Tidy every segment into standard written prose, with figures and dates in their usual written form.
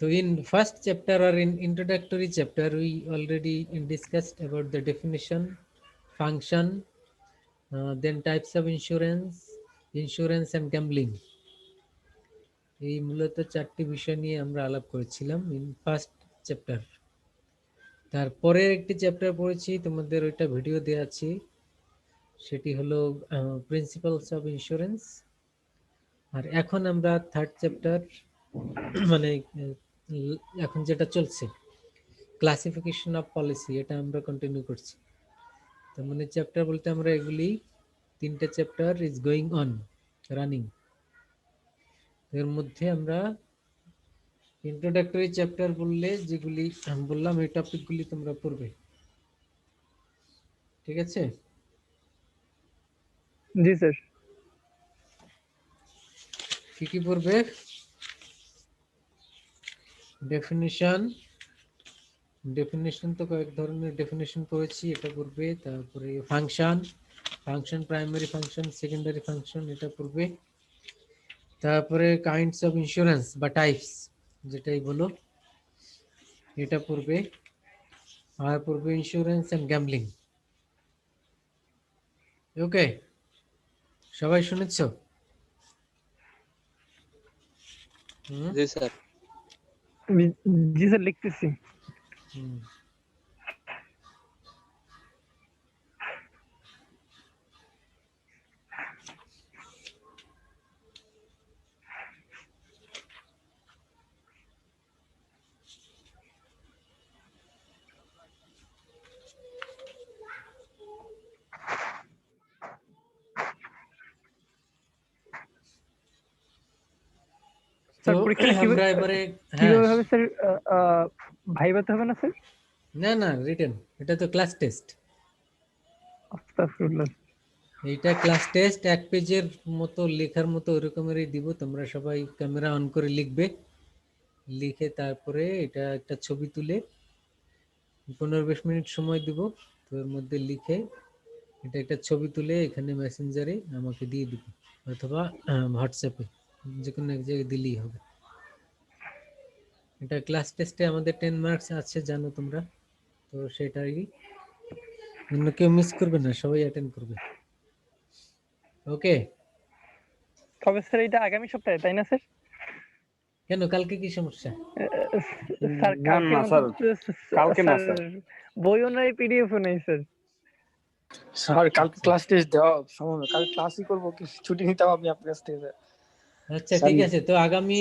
So in first chapter or in introductory chapter, we already discussed about the definition, function, then types of insurance and gambling. এই মূলত চারটি বিষয় নিয়ে আমরা আলাপ করেছিলাম ইন ফার্স্ট চ্যাপ্টার। তারপরের একটি চ্যাপ্টার পড়েছি, তোমাদের ওইটা ভিডিও দেওয়া আছে, সেটি হলো প্রিন্সিপালস অফ ইন্স্যুরেন্স। আর এখন আমরা থার্ড চ্যাপ্টার মানে এখন যেটা চলছে ক্লাসিফিকেশন অফ পলিসি, এটা আমরা কন্টিনিউ করছি। তার মানে চ্যাপ্টার বলতে আমরা এগুলি তিনটে chapter is going on running. এর মধ্যে আমরা ইন্ট্রোডাক্টরি চ্যাপ্টার বললে যেগুলি বললাম এই টপিকগুলি তোমরা পড়বে, ঠিক আছে? জি স্যার। কি কি পড়বে? ডেফিনিশন তো কয়েক ধরনের ডেফিনিশন পড়েছি, এটা পড়বে। তারপরে function primary function, secondary function, এটা পড়বে। তারপরে কাইন্ডস অফ ইন্স্যুরেন্স বা টাইপস যেটাই বলো, এটা পড়বে। আর পড়বে ইন্স্যুরেন্স এন্ড গ্যাম্বলিং। ওকে, সবাই শুনেছ? জি স্যার। জি স্যার, লিখতেছি। স্যার পরীক্ষা আমরা এবারে কিভাবে হবে স্যার? ভাইভাতে হবে না স্যার? না রিটেন, এটা তো ক্লাস টেস্ট। আস্তাগফিরুল্লাহ। এইটা ক্লাস টেস্ট, এক পেজের মতো লেখার মতো ওরকমেরই দিব। তোমরা সবাই ক্যামেরা অন করে লিখবে, লিখে তারপরে এটা একটা ছবি তুলে 15-20 মিনিট সময় দিব, তো এর মধ্যে লিখে এটা একটা ছবি তুলে এখানে মেসেঞ্জারে আমাকে দিয়ে দিবে, অথবা হোয়াটসঅ্যাপে, যে কোনো এক জায়গায় দিলেই হবে। এটা ক্লাস টেস্টে আমাদের 10 মার্কস আছে, জানো তোমরা তো, সেটাই অন্য কেউ মিস করবে না, সবাই অ্যাটেন্ড করবে। ওকে। তবে স্যার এটা আগামী সপ্তাহে, তাই না স্যার? কেন, কালকে কি সমস্যা? স্যার কালকে না স্যার, বইও নাই, পিডিএফও নাই স্যার। স্যার কালকে ক্লাস টেস্ট দেওয়া সম্ভব না, কাল ক্লাসই করবো, কি ছুটি নিতাম আমি আপনার কাছ থেকে। আচ্ছা ঠিক আছে, তো আগামী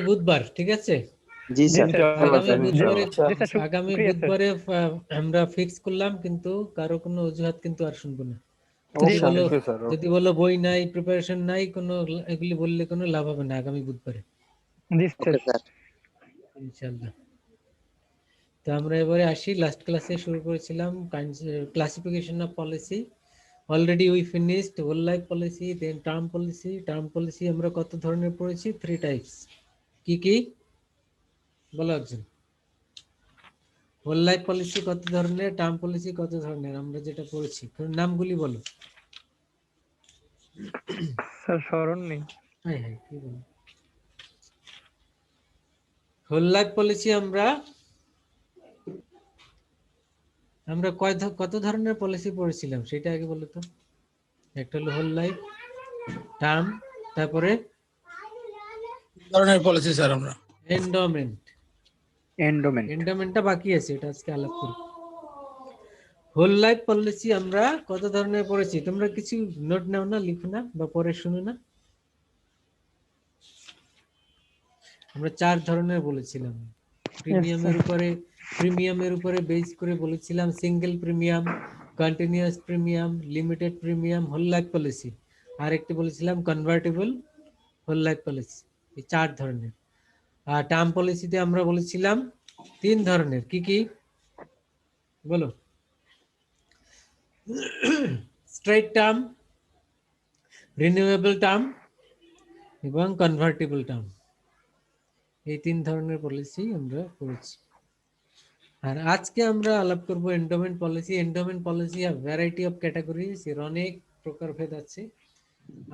বুধবার, ঠিক আছে? জি স্যার। আগামী বুধবারে আমরা ফিক্স করলাম, কিন্তু কারো কোনো অজুহাত কিন্তু আর শুনবো না। যদি বলো বই নাই, প্রিপারেশন নাই, কোনো এগুলি বললে কোনো লাভ হবে না আগামী বুধবারে, ইনশাআল্লাহ। তো আমরা এবারে আসি, লাস্ট ক্লাসে শুরু করেছিলাম classification of policy. Already we finished whole life policy, then term policy. Term policy আমরা কত ধরনের পড়েছি? 3 টাইপস। কি কি বলো একজন? হোল লাইফ পলিসি কত ধরনের, টার্ম পলিসি কত ধরনের, আমরা যেটা পড়েছি নামগুলি বলো। স্যার স্মরণ নেই। হ্যাঁ হ্যাঁ, কি বলো? হোল লাইফ পলিসি আমরা কত ধরনের পলিসি পড়েছিলাম সেটা আগে বলো তো। একটা হলো হোল লাইফ, টার্ম, তারপরে ধরনের পলিসি স্যার আমরা এন্ডোমেন্টটা বাকি আছে, এটা আজকে আলাপ করব। হোল লাইফ পলিসি আমরা কত ধরনের পড়েছি? তোমরা কিছু নোট নাও না, লিখো না, বা পরে শুনো না। আমরা 4 ধরনের বলেছিলাম। প্রিমিয়ামের উপরে বেস করে বলেছিলাম single premium, continuous premium, limited premium, whole life policy. আর একটি বলেছিলাম কনভার্টেবল হোল লাইফ পলিসি। এই 4 ধরনের। আর টার্ম পলিসিতে আমরা বলেছিলাম 3 ধরনের। কি কি বলো? স্ট্রেট টার্ম, রিনিউয়েবল টার্ম এবং কনভার্টেবল টার্ম। এই 3 ধরনের পলিসি আমরা পড়েছি। আর আজকে আমরা আলাপ করব এন্ডোমেন্ট পলিসি। এন্ডোমেন্ট পলিসি আর ভ্যারাইটি অফ ক্যাটাগরিজ, এর অনেক প্রকারভেদ আছে।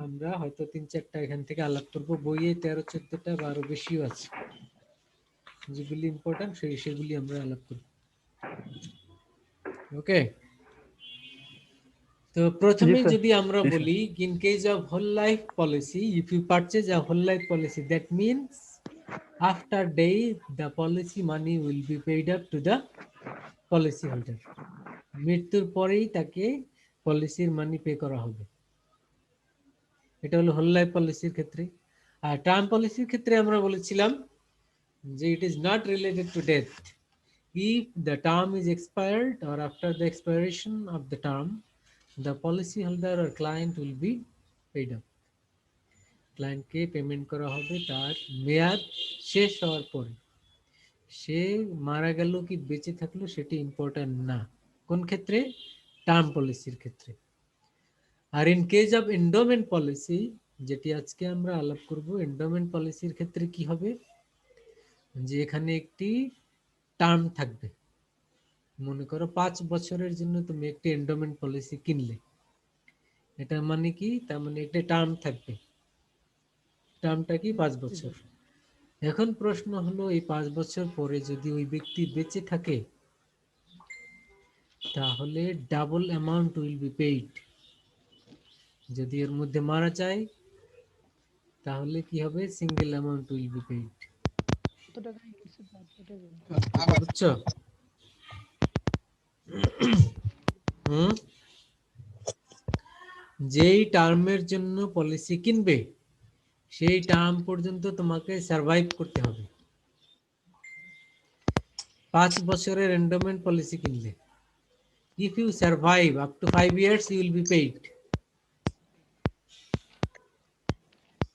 আমরা হয়তো 3-4টা এখান থেকে আলাপ করব, বইয়ে 13-14টা বা আরো বেশিও আছে। যেগুলি ইম্পর্টেন্ট সেগুলি আমরা আলাপ করব। ওকে, তো প্রথমে স্যার। যদি আমরা বলি in case of whole life policy, if you purchase a whole life policy, that means after death the policy money will be paid up to the policy holder. মৃত্যুর পরেই তাকে পলিসির মানি পে করা হবে। এটা হলো হোল লাইফ পলিসির ক্ষেত্রে। আর টার্ম পলিসির ক্ষেত্রে আমরা বলেছিলাম যে ইট is not related to death. If the term is expired or after the expiration of the term, the policy holder or client will be paid up. Client K payment করা হবে তার মেয়াদ শেষ হওয়ার পরে। সে মারা গেল কি বেঁচে থাকলো সেটি ইম্পর্টেন্ট না। কোন ক্ষেত্রে? টার্ম পলিসির ক্ষেত্রে। আর in case of endowment policy, যেটি আজকে আমরা আলাপ করব, এন্ডোমেন্ট পলিসির ক্ষেত্রে কি হবে, যে এখানে একটি টার্ম থাকবে। মনে করো 5 বছরের জন্য তুমি একটি এন্ডোমেন্ট পলিসি কিনলে, এটা মানে কি, তার মানে একটা টার্ম থাকবে। টার্মটা কি? 5 বছর। এখন প্রশ্ন হলো এই 5 বছর পরে যদি ওই ব্যক্তি বেঁচে থাকে তাহলে double amount will be paid. যদি এর মধ্যে মারা যায় তাহলে কি হবে? Single amount will be paid. বুঝছো? যেই টার্মের জন্য পলিসি কিনবে সেই টার্ম পর্যন্ত তোমাকে সার্ভাইভ করতে হবে। 5 বছরের এন্ডোমেন্ট পলিসি কিনলে, if you survive up to 5 years you will be paid.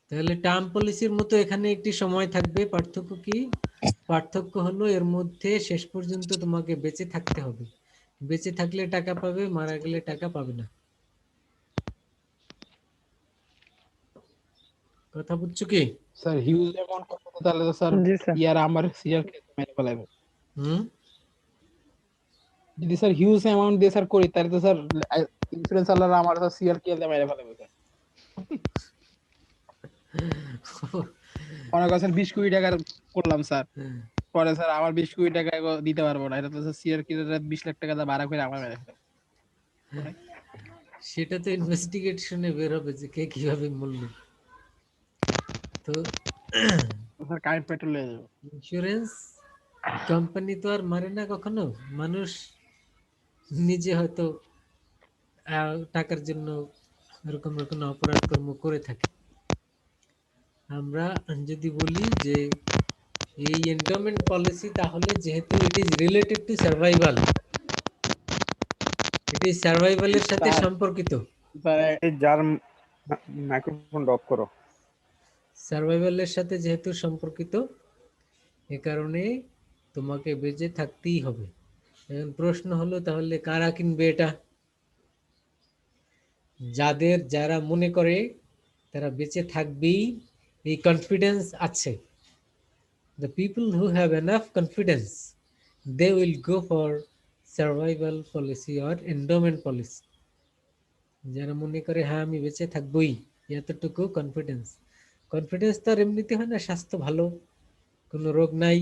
তাহলে টার্ম পলিসির মতো এখানে একটি সময় থাকবে। পার্থক্য কি? পার্থক্য হলো এর মধ্যে শেষ পর্যন্ত তোমাকে বেঁচে থাকতে হবে। বেঁচে থাকলে টাকা পাবে, মারা গেলে টাকা পাবে না। কথা বুঝছো কি? স্যার হিউজ অ্যামাউন্ট কত, তাহলে তো স্যার জি স্যার। ইয়ার আমার সিআর মেরে ফেলাবে। হুম, যদি স্যার হিউজ অ্যামাউন্ট দিয়ে স্যার করি তাহলে তো স্যার ইন্স্যুরেন্স আলারা আমার স্যার সিআর কে মেরে ফেলাবে স্যার। অনেক স্যার 20 কোটি টাকার করলাম স্যার, পরে স্যার আমার 20 কোটি টাকা দিতে পারবো না, এটা তো স্যার সিআর কে 20 লাখ টাকা ভাড়া করে আমার মেরে ফেলাবে। সেটা তো ইনভেস্টিগেশনে বের হবে যে কে কিভাবে মূল্য। তো স্যার কারেন্ট পেট্রোল লেগে যাবে। ইন্স্যুরেন্স কোম্পানি তো আর মারে না কখনো, মানুষ নিজে হয়তো টাকার জন্য এরকম এরকম অপরাধ কর্ম করে থাকে। আমরা যদি বলি যে এই এন্ডোমেন্ট পলিসি, তাহলে যেহেতু it is related to survival, it is সার্ভাইভালের সাথে সম্পর্কিত। যার মাইক্রোফোন অফ করো। সার্ভাইভালের সাথে যেহেতু সম্পর্কিত, এ কারণে তোমাকে বেঁচে থাকতেই হবে। এখন প্রশ্ন হলো তাহলে কারা কিনবে এটা? যারা মনে করে তারা বেঁচে থাকবেই, এই কনফিডেন্স আছে, the people who have enough confidence, they will go for survival policy or endowment policy. যারা মনে করে হ্যাঁ আমি বেঁচে থাকবোই, এতটুকু কনফিডেন্স। কনফিডেন্স তো আর এমনিতে হয় না। স্বাস্থ্য ভালো, কোনো রোগ নাই,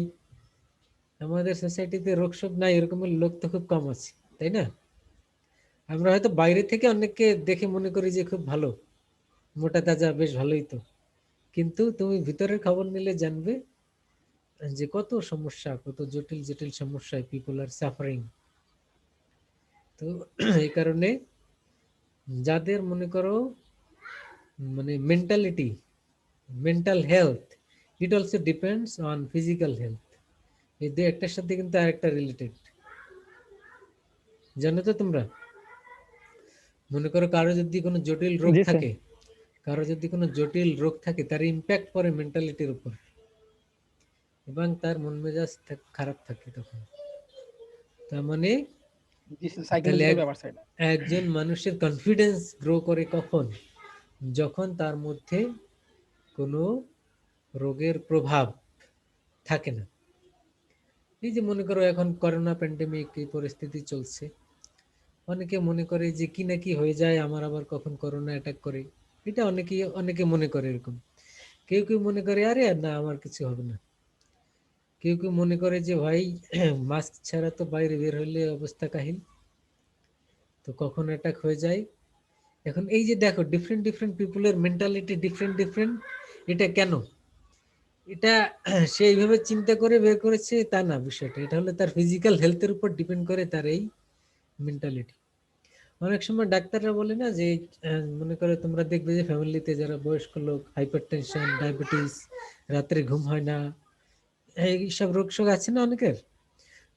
আমাদের সোসাইটিতে রোগ শোক নাই এরকমের লোক তো খুব কম আছে, তাই না? আমরা হয়তো বাইরে থেকে অনেককে দেখে মনে করি যে খুব ভালো, মোটা তাজা, বেশ ভালোই তো, কিন্তু তুমি ভিতরের খবর নিলে জানবে যে কত সমস্যা, কত জটিল জটিল সমস্যায় পিপল আর সাফারিং। তো এই কারণে যাদের মনে করো মানে mentality, mental health, it also depends on physical health. এই দুই একটার সাথে কিন্তু আরেকটা রিলেটেড, জানো তো তোমরা? মনে করো কারো যদি কোনো জটিল রোগ জি স্যার। থাকে, কারো যদি কোনো জটিল রোগ থাকে, তার ইম্প্যাক্ট পড়ে মেন্টালিটির উপর, এবং তার মন মেজাজ খারাপ থাকে তখন। তার মানে সাইকোলজিক্যাল ব্যাপার স্যার। একজন মানুষের কনফিডেন্স গ্রো করে কখন? যখন তার মধ্যে কোনো রোগের প্রভাব থাকে না। এই যে মনে করো এখন করোনা প্যান্ডেমিক, এই পরিস্থিতি চলছে, অনেকে মনে করে যে কি না কি হয়ে যায়, আমার আবার কখন করোনা অ্যাটাক করে, এটা অনেকে মনে করে এরকম। কেউ কেউ মনে করে আরে না আমার কিছু হবে না। কেউ কেউ মনে করে যে ভাই মাস্ক ছাড়া তো বাইরে বের হলে অবস্থা কাহিল, তো কখন অ্যাটাক হয়ে যায়। এখন এই যে দেখো ডিফারেন্ট ডিফারেন্ট পিপুলের মেন্টালিটি ডিফারেন্ট ডিফারেন্ট, এটা কেন? এটা সে এইভাবে চিন্তা করে বের করেছে তা না বিষয়টা, এটা হলো তার ফিজিক্যাল হেলথের উপর ডিপেন্ড করে তার এই মেন্টালিটি। অনেক সময় ডাক্তাররা বলে না যে মনে করে তোমরা দেখবে যে ফ্যামিলিতে যারা বয়স্ক লোক, হাইপার টেনশন, ডায়াবেটিস, রাত্রে ঘুম হয় না, এইসব রোগ শোক আছে না অনেকের,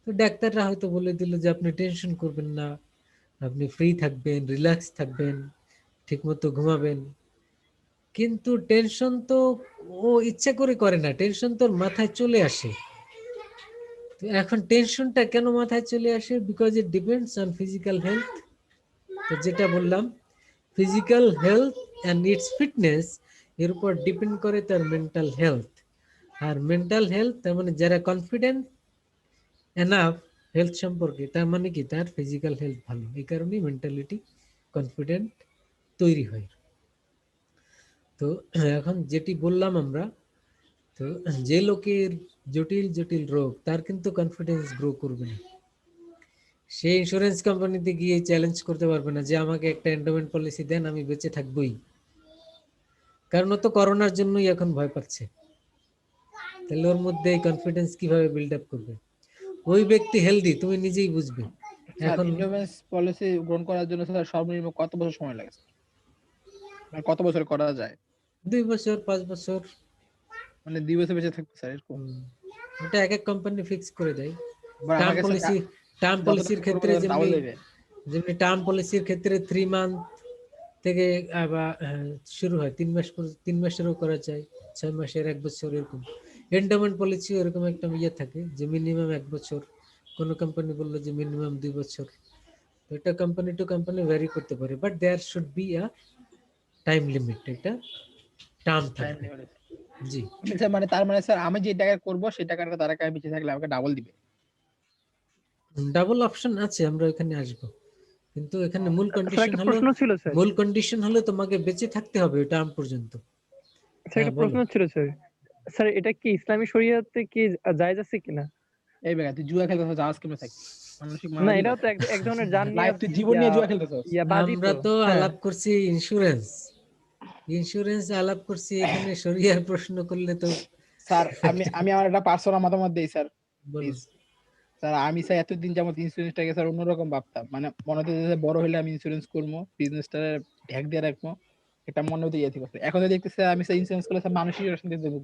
তো ডাক্তাররা হয়তো বলে দিল যে আপনি টেনশন করবেন না, আপনি ফ্রি থাকবেন, রিল্যাক্স থাকবেন, ঠিক মতো ঘুমাবেন। কিন্তু টেনশন তো ও ইচ্ছা করে করে না, টেনশন তোর মাথায় চলে আসে। তো এখন টেনশনটা কেন মাথায় চলে আসে? Because it depends on physical health. তো যেটা বললাম, physical health and it's fitness এর উপর ডিপেন্ড করে তার মেন্টাল হেলথ। আর মেন্টাল হেলথ তার মানে যারা কনফিডেন্ট এনাফ হেলথ সম্পর্কে, তার মানে কি তার ফিজিক্যাল হেলথ ভালো, এই কারণেই মেন্টালিটি কনফিডেন্ট তৈরি হয়। তো এখন যেটি বললাম আমরা, তো যে লোকের জটিল জটিল রোগ তার কিন্তু কনফিডেন্স গ্রো করবে না, সে ইন্স্যুরেন্স কোম্পানিতে গিয়ে চ্যালেঞ্জ করতে পারবে না যে আমাকে একটা এন্ডোমেন্ট পলিসি দেন, আমি বেঁচে থাকবোই। কারণ ও তো করোনার জন্যই এখন ভয় পাচ্ছে, তাহলে ওর মধ্যে এই কনফিডেন্স কিভাবে বিল্ড আপ করবে? ওই ব্যক্তি হেলদি, তুমি নিজেই বুঝবে। এখন ইন্স্যুরেন্স পলিসি গ্রহণ করার জন্য স্যার সর্বনিম্ন কত বছর সময় লাগে? মানে কত বছর করা যায়? 2 বছর 5 বছর, মানে 2 বছর বেঁচে থাকতে স্যার এরকম? এটা এক এক কোম্পানি ফিক্স করে দেয়। আবার টার্ম আমাকে পলিসি, টার্ম পলিসির ক্ষেত্রে তাও যেমনি দেবে। যেমনি টার্ম পলিসির ক্ষেত্রে 3 মান্থ থেকে আবার শুরু হয়, 3 মাস 3 মাসেরও করা যায়, 6 মাসের, 1 বছর, এরকম। এন্ডোমেন্ট পলিসি এরকম একটা ইয়ে থাকে যে মিনিমাম 1 বছর, কোন কোম্পানি বললো যে মিনিমাম 2 বছর। তো এটা কোম্পানি টু কোম্পানি ভ্যারি করতে পারে, but there should be a time limit, এটা টার্ম থাকবে। জি, স্যার মানে তার মানে স্যার আমি যে টাকা করব সেই টাকাটা তারা কাছে বেঁচে থাকলে আমাকে ডাবল দিবে? ডাবল অপশন আছে, আমরা এখানে আসবো, কিন্তু এখানে মূল স্যার কন্ডিশন একটা হলো, প্রশ্ন ছিল স্যার। মূল কন্ডিশন হলো তোমাকে বেঁচে থাকতে হবে টার্ম পর্যন্ত। স্যার একটা প্রশ্ন ছিল স্যার। স্যার এটা কি ইসলামী শরীয়তে কি জায়েজ আছে কিনা? এই বেটা তুই জুয়া খেলতেছ, জাহাজ কেমনে থাকি? মানসিক না মারা এটাও তো এক ধরনের জান নিয়ে লাইফ তুই জীবন নিয়ে জুয়া খেলতেছস। বাজি আমরা তো হ্যাঁ। আলাপ করছি ইন্স্যুরেন্স, ইন্স্যুরেন্স আলাপ করছি, এখানে শরিয়ার প্রশ্ন করলে তো স্যার আমি আমার একটা পার্সোনাল মতামত দেই স্যার বলো। প্লিজ। স্যার আমি স্যার এতদিন যেমন ইন্স্যুরেন্সটাকে স্যার অন্যরকম ভাবতাম, মানে মনে হতো যে বড় হলে আমি ইন্স্যুরেন্স করবো, বিজনেসটা ঢেক দিয়ে রাখবো, এটা মনে হতে ইয়ে থেকে। এখন দেখতেছি আমি স্যার ইন্স্যুরেন্স করলে স্যার মানসিক শান্তি দেবো।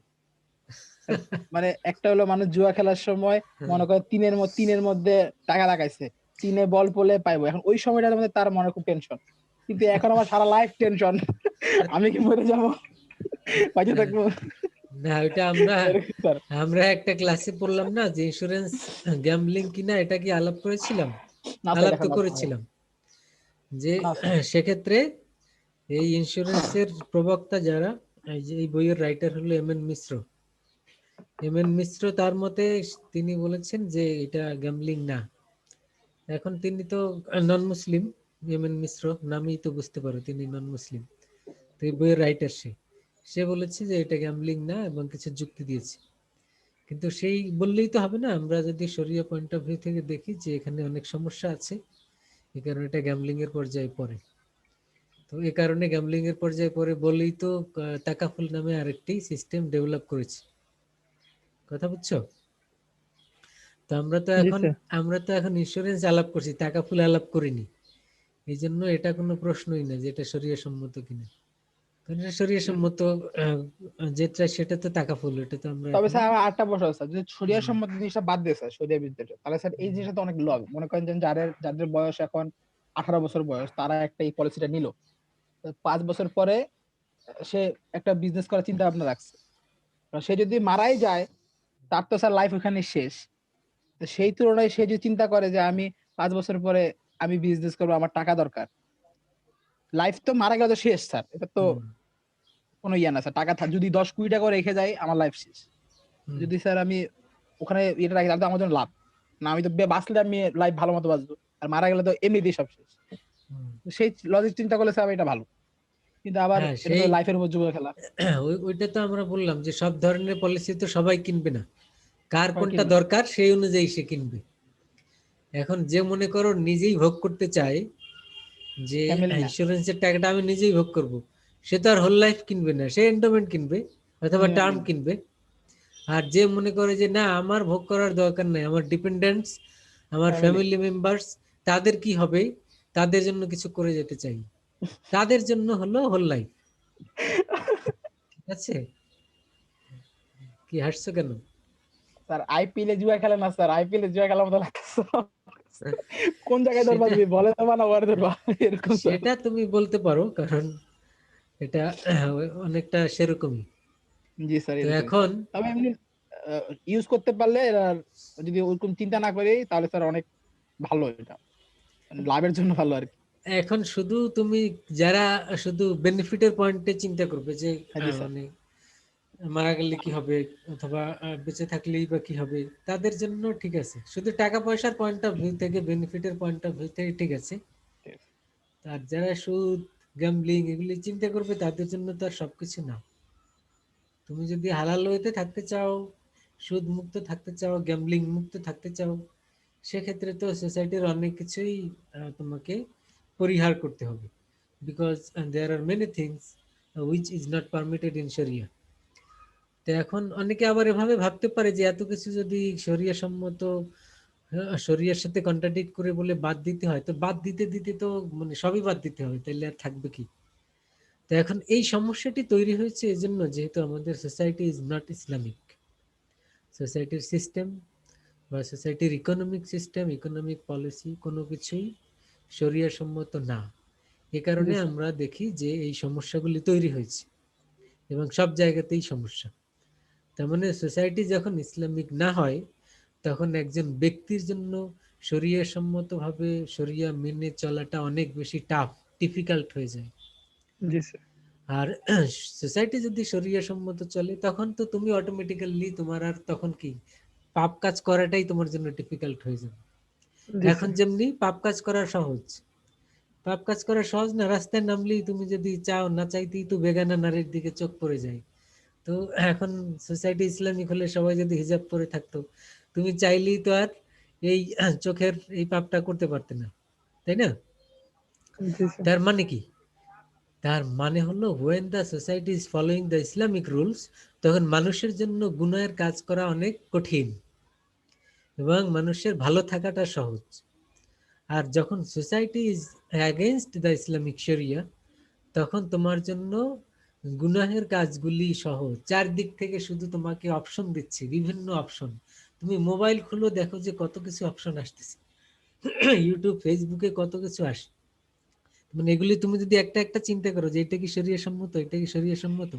মানে একটা হলো মানুষ জুয়া খেলার সময় মনে করে তিনের মধ্যে টাকা লাগাইছে, তিনে বল পড়লে পাইবো, এখন ওই সময়টার মধ্যে তার মনে খুব টেনশন, কিন্তু এখন আমার সারা লাইফ টেনশন, আমি কি মরে যাবো, বাঁচে থাকবো। না ওইটা আমরা একটা ক্লাসে পড়লাম না যে ইন্স্যুরেন্স গ্যাম্বলিং কিনা, এটা কি আলাপ করেছিলাম? আলাপ তো করেছিলাম যে সেক্ষেত্রে এই ইন্স্যুরেন্সের প্রবক্তা যারা, এই যে এই বইয়ের রাইটার হলো এম.এন. মিশ্র। এম.এন. মিশ্র তার মতে তিনি বলেছেন যে এটা গ্যাম্বলিং না। এখন তিনি তো নন মুসলিম, এম.এন. মিশ্র নামই তো বুঝতে পারো তিনি নন মুসলিম, তো এই বইয়ের রাইটার সে বলেছে যে এটা গ্যাম্বলিং না এবং কিছু যুক্তি দিয়েছে। কিন্তু সেই বললেই তো হবে না, আমরা যদি শরিয়া পয়েন্ট অফ ভিউ থেকে দেখি যে এখানে অনেক সমস্যা আছে, এই কারণে এটা গ্যাম্বলিং এর পর্যায়ে পড়ে। তো এই কারণে গ্যাম্বলিং এর পর্যায়ে পড়ে বলেই তো তাকাফুল নামে আরেকটি সিস্টেম ডেভেলপ করেছে, কথা বুঝছো? তো আমরা তো এখন ইন্স্যুরেন্স আলাপ করছি, তাকাফুল আলাপ করিনি, এই জন্য এটা কোনো প্রশ্নই না যে এটা শরিয়া সম্মত কিনা। কারণ এটা শরিয়া সম্মত যেটা সেটা তো তাকাফুল, এটা তো আমরা। তবে স্যার আমার আরেকটা প্রশ্ন স্যার, যদি শরিয়া সম্মত জিনিসটা বাদ দিয়ে স্যার শরিয়া বিদ্যুৎ, তাহলে স্যার এই জিনিসটা তো অনেক লগ, মনে করেন যে যাদের বয়স এখন 18 বছর বয়স, তারা একটা এই পলিসিটা নিল, 5 বছর পরে সে একটা বিজনেস করার চিন্তা ভাবনা রাখছে, সে যদি মারাই যায় তার তো স্যার লাইফ ওখানে শেষ। তো সেই তুলনায় সে যদি চিন্তা করে যে আমি 5 বছর পরে আমি বিজনেস করবো, আমার টাকা দরকার, লাইফ তো মারা গেলে তো শেষ স্যার, এটা তো কোনো ইয়া না স্যার। টাকা যদি 10 কোটি টাকা রেখে যাই আমার লাইফ শেষ, যদি স্যার আমি ওখানে এটা রাখি তাহলে তো আমার জন্য লাভ না, আমি তো বাঁচলে আমি লাইফ ভালো মতো বাঁচবো, আর মারা গেলে তো এমনিতেই সব শেষ। সেই লজিক চিন্তা করলে স্যার এটা ভালো, কিন্তু আবার এটা তো লাইফের উপর জুয়া খেলা। ওইটা তো আমরা বললাম যে সব ধরনের পলিসি তো সবাই কিনবে না, কার কোনটা দরকার সেই অনুযায়ী সে কিনবে। এখন যে মনে করো নিজেই ভোগ করতে চায় যে ইন্স্যুরেন্সের টাকাটা আমি নিজেই ভোগ করব, সে তো আর হোল লাইফ কিনবে না, সে এন্ডোমেন্ট কিনবে অথবা টার্ম কিনবে। আর যে মনে করে যে না আমার ভোগ করার দরকার নাই, আমার ডিপেন্ডেন্টস, আমার ফ্যামিলি মেম্বার্স, তাদের কি হবে, তাদের জন্য কিছু করে যেতে চাই, তাদের জন্য হলো হোল লাইফ। ঠিক আছে, কি হাসছো কেন? স্যার আইপিএল এ জুয়া খেলে না স্যার, আইপিএল এ জুয়া খেলার মতো লাগতেছে। কোন জায়গায় ধরবা তুমি বলে তো বানা ওয়ার ধরবা এরকম। সেটা তুমি বলতে পারো, কারণ এটা অনেকটা সেরকমই। জি স্যার। তো এখন তবে এমনি ইউজ করতে পারলে যদি ওরকম চিন্তা না করি তাহলে স্যার অনেক ভালো, এটা লাভের জন্য ভালো আর কি। এখন শুধু তুমি যারা শুধু বেনিফিটের পয়েন্টে চিন্তা করবে যে মানে মারা গেলে কি হবে অথবা বেঁচে থাকলেই বা কি হবে, তাদের জন্য ঠিক আছে। শুধু টাকা পয়সার পয়েন্ট অফ ভিউ থেকে, বেনিফিটের পয়েন্ট অফ ভিউ থেকে ঠিক আছে। আর যারা সুদ, গ্যাম্বলিং এগুলি চিন্তা করবে, তাদের জন্য তো আর সবকিছু না। তুমি যদি হালাল ওয়েতে থাকতে চাও, সুদ মুক্ত থাকতে চাও, গ্যাম্বলিং মুক্ত থাকতে চাও, সেক্ষেত্রে তো সোসাইটির অনেক কিছুই তোমাকে পরিহার করতে হবে, because there are many things which is not permitted in Sharia. তো এখন অনেকে আবার এভাবে ভাবতে পারে যে এত কিছু যদি শরিয়া সম্মত, শরিয়ার সাথে কন্ট্রাডিক্ট করে বলে বাদ দিতে হয়, তো বাদ দিতে দিতে তো মানে সবই বাদ দিতে হবে, তাহলে আর থাকবে কি? তো এখন এই সমস্যাটি তৈরি হয়েছে এজন্য, যেহেতু আমাদের সোসাইটি ইজ নট ইসলামিক। সোসাইটির সিস্টেম বা সোসাইটির ইকোনমিক সিস্টেম, ইকোনমিক পলিসি কোনো কিছুই শরিয়া সম্মত না। এ কারণে আমরা দেখি যে এই সমস্যাগুলি তৈরি হয়েছে এবং সব জায়গাতেই সমস্যা। তার মানে সোসাইটি যখন ইসলামিক না হয়, তখন একজন ব্যক্তির জন্য শরিয়া সম্মতভাবে শরিয়া মেনে চলাটা অনেক বেশি টাফ, ডিফিকাল্ট হয়ে যায়। জি স্যার। আর সোসাইটি যদি শরিয়া সম্মত চলে, তখন তো তুমি অটোমেটিক্যালি তোমার আর তখন কি পাপ কাজ করাটাই তোমার জন্য ডিফিকাল্ট হয়ে যাবে। এখন যেমনি পাপ কাজ করা সহজ, পাপ কাজ করা সহজ না, রাস্তায় নামলেই তুমি যদি চাও না চাইতেই তো বেগানা নারীর দিকে চোখ পড়ে যায়। তো এখন সোসাইটি ইসলামিক হলে সবাই যদি হিজাব পরে থাকতো, তুমি চাইলেই তো আর এই চোখের এই পাপটা করতে পারতে না, তাই না? তার মানে কি? তার মানে হলো when the society is following the Islamic rules, তখন মানুষের জন্য গুনাহের কাজ করা অনেক কঠিন এবং মানুষের ভালো থাকাটা সহজ। আর যখন society is against the Islamic শরিয়া, তখন তোমার জন্য গুনাহের কাজগুলি সহজ। চারদিক থেকে শুধু তোমাকে অপশন দিচ্ছে, বিভিন্ন অপশন। তুমি মোবাইল খুলো, দেখো যে কত কিছু অপশন আসতেছে, ইউটিউব, ফেসবুকে কত কিছু আসে। মানে এগুলি তুমি যদি একটা একটা চিন্তা করো যে এটা কি শরিয়া সম্মত, এটা কি শরিয়া সম্মত,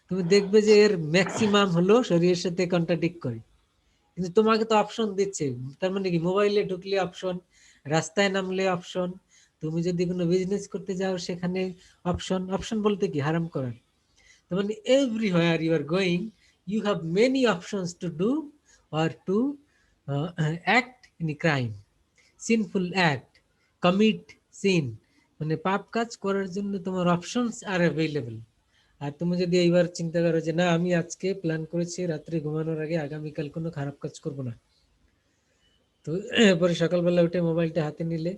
তুমি দেখবে যে এর ম্যাক্সিমাম হলো শরিয়ার সাথে কন্ট্রাডিক্ট করে। কিন্তু তোমাকে তো অপশন দিচ্ছে, তার মানে কি মোবাইলে ঢুকলে অপশন, রাস্তায় নামলে অপশন, তুমি যদি কোনো বিজনেস করতে যাও সেখানে অপশন। অপশন বলতে কি হারাম করার। তার মানে everywhere you are going, you have many options to do or to act in crime, sinful act, commit sin. মানে পাপ কাজ করার জন্য তোমার অপশনস আর অ্যাভেলেবল। আর তুমি যদি এইবার চিন্তা করো যে না আমি আজকে প্ল্যান করেছি রাত্রে ঘুমানোর আগে আগামীকাল কোনো খারাপ কাজ করব না, তো এরপরে সকালবেলা উঠে মোবাইলটা হাতে নিলে,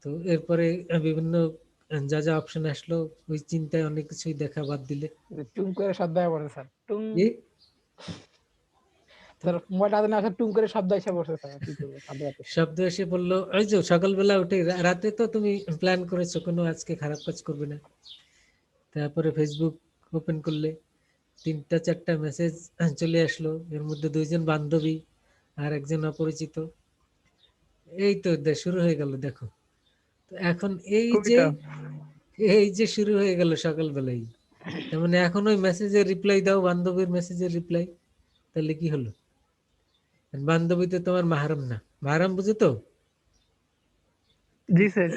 তো এরপরে বিভিন্ন যা যা অপশন আসলো, ওই চিন্তায় অনেক কিছুই দেখা বাদ দিলে। টুম করে শব্দ আয়া পড়ে স্যার, টুম। কি স্যার মোবাইলটা হাতে না আসা টুম করে শব্দ এসে পড়ছে স্যার, কি করব? শব্দ এসে পড়লো, ওই যে সকালবেলা উঠে রাতে তো তুমি প্ল্যান করেছো কোনো আজকে খারাপ কাজ করবে না, তারপরে ফেসবুক ওপেন করলে 3-4টা মেসেজ চলে আসলো, এর মধ্যে 2জন বান্ধবী আর একজন অপরিচিত। এই তো শুরু হয়ে গেল, দেখো। তো এখন এই যে শুরু হয়ে গেল সকালবেলায়, তার মানে এখন ওই মেসেজের রিপ্লাই দাও, বান্ধবীর মেসেজের রিপ্লাই, তাহলে কি হলো? বান্ধবী তো তোমার মাহরাম না, মাহরাম বুঝো তো? জি স্যার।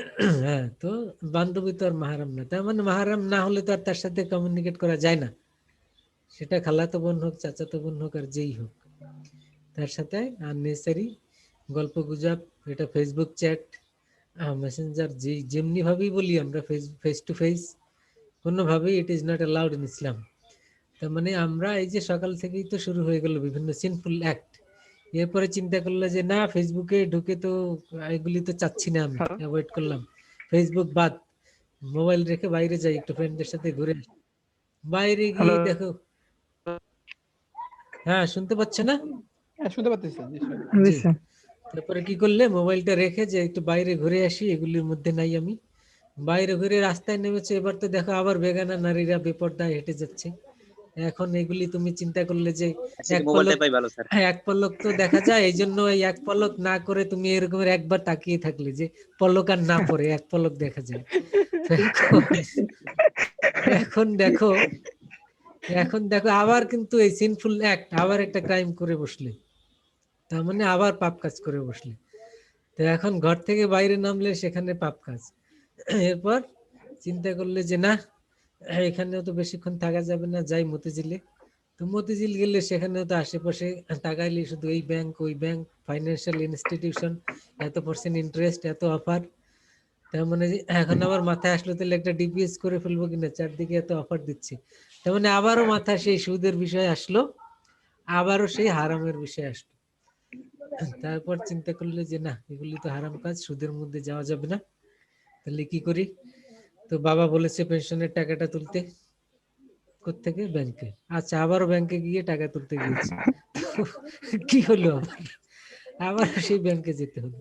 হ্যাঁ, তো বান্ধবী তো আর মাহরাম না, তার মানে মাহরাম না হলে তো আর তার সাথে কমিউনিকেট করা যায় না। সেটা খালাতো বোন হোক, চাচাতো বোন হোক, আর যেই হোক, তার সাথে আননেসেসারি গল্প গুজব, এটা ফেসবুক চ্যাট, মেসেঞ্জার, যেমনি ভাবেই বলি আমরা, ফেস টু ফেস, কোনোভাবেই it is not allowed in Islam. তার মানে আমরা এই যে সকাল থেকেই তো শুরু হয়ে গেল বিভিন্ন সিনফুল অ্যাক্ট, এরপরে চিন্তা করলে যে না ফেসবুকে ঢুকে তো এগুলি তো চাচ্ছি না, আমি অ্যাভয়েড করলাম, ফেসবুক বাদ, মোবাইল রেখে বাইরে যাই একটু ফ্রেন্ডদের সাথে ঘুরে আসি। বাইরে গিয়ে দেখো, হ্যাঁ শুনতে পাচ্ছে না? শুনতে পাচ্ছি জি। তারপরে কি করলে মোবাইলটা রেখে যে একটু বাইরে ঘুরে আসি, এগুলির মধ্যে নাই আমি। বাইরে ঘুরে রাস্তায় নেমেছে, এবার তো দেখো আবার বেগানা নারীরা বেপর্দায় হেঁটে যাচ্ছে। এখন এগুলি তুমি চিন্তা করলে যে এক পলক তো দেখা যায়, এই জন্য এই এক পলক না করে তুমি এরকম একবার তাকিয়ে থাকলে যে পলক আর না পরে এক পলক দেখা যায়। এখন দেখো আবার কিন্তু এই সিনফুল অ্যাক্ট, আবার একটা ক্রাইম করে বসলে, তার মানে আবার পাপ কাজ করে বসলে। তো এখন ঘর থেকে বাইরে নামলে সেখানে পাপ কাজ। এরপর চিন্তা করলে যে না এখানেও তো বেশিক্ষণ থাকা যাবে না, যাই মতিঝিলে। তো মতিঝিল গেলে সেখানেও তো আশেপাশে তাকাইলে শুধু এই ব্যাংক ওই ব্যাংক, ফাইন্যান্সিয়াল ইনস্টিটিউশন, এত % ইন্টারেস্ট, এত অফার। তার মানে এখন আবার মাথায় আসলো তাহলে একটা ডিপিএস করে ফেলবো কিনা, চারদিকে এত অফার দিচ্ছে। তার মানে আবারও মাথায় সেই সুদের বিষয় আসলো, আবারও সেই হারামের বিষয় আসলো। তারপর চিন্তা করলে যে না এগুলি তো হারাম কাজ, সুদের মধ্যে যাওয়া যাবে না, তাহলে কি করি? তো বাবা বলেছে পেনশনের টাকাটা তুলতে, কোত্থেকে? ব্যাংকে। আচ্ছা আবারও ব্যাংকে গিয়ে টাকা তুলতে গিয়েছি। কি হলো, আবার সেই ব্যাংকে যেতে হলো।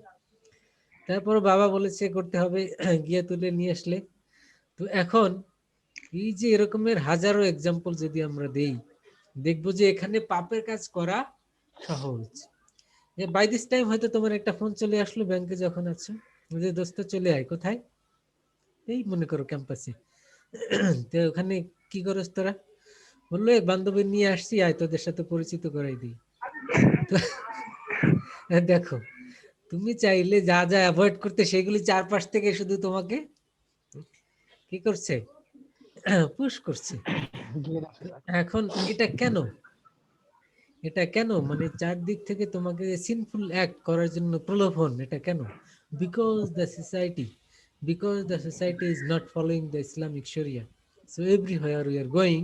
তারপর বাবা বলেছে করতে হবে, গিয়ে তুলে নিয়ে আসলে। তো এখন এই যে এরকমের হাজারো এক্সাম্পল যদি আমরা দেই, দেখবো যে এখানে পাপের কাজ করা সহজ। বাই দিস টাইম হয়তো তোমার একটা ফোন চলে আসলো ব্যাংকে যখন আছো, যে দোস্ত চলে আয়। কোথায়? এই মনে করো ক্যাম্পাসে। তো ওখানে কি করস তোরা? বললো এক বান্ধবী নিয়ে আসছি, আয় তোদের সাথে পরিচিত করাই দিই। দেখো তুমি চাইলে যা যা অ্যাভয়েড করতে, সেগুলি চারপাশ থেকে শুধু তোমাকে কি করছে? পুশ করছে। এখন এটা কেন মানে চারদিক থেকে তোমাকে সিনফুল অ্যাক্ট করার জন্য প্রলোভন, এটা কেন? Because the society is not following the Islamic sharia. So everywhere we are going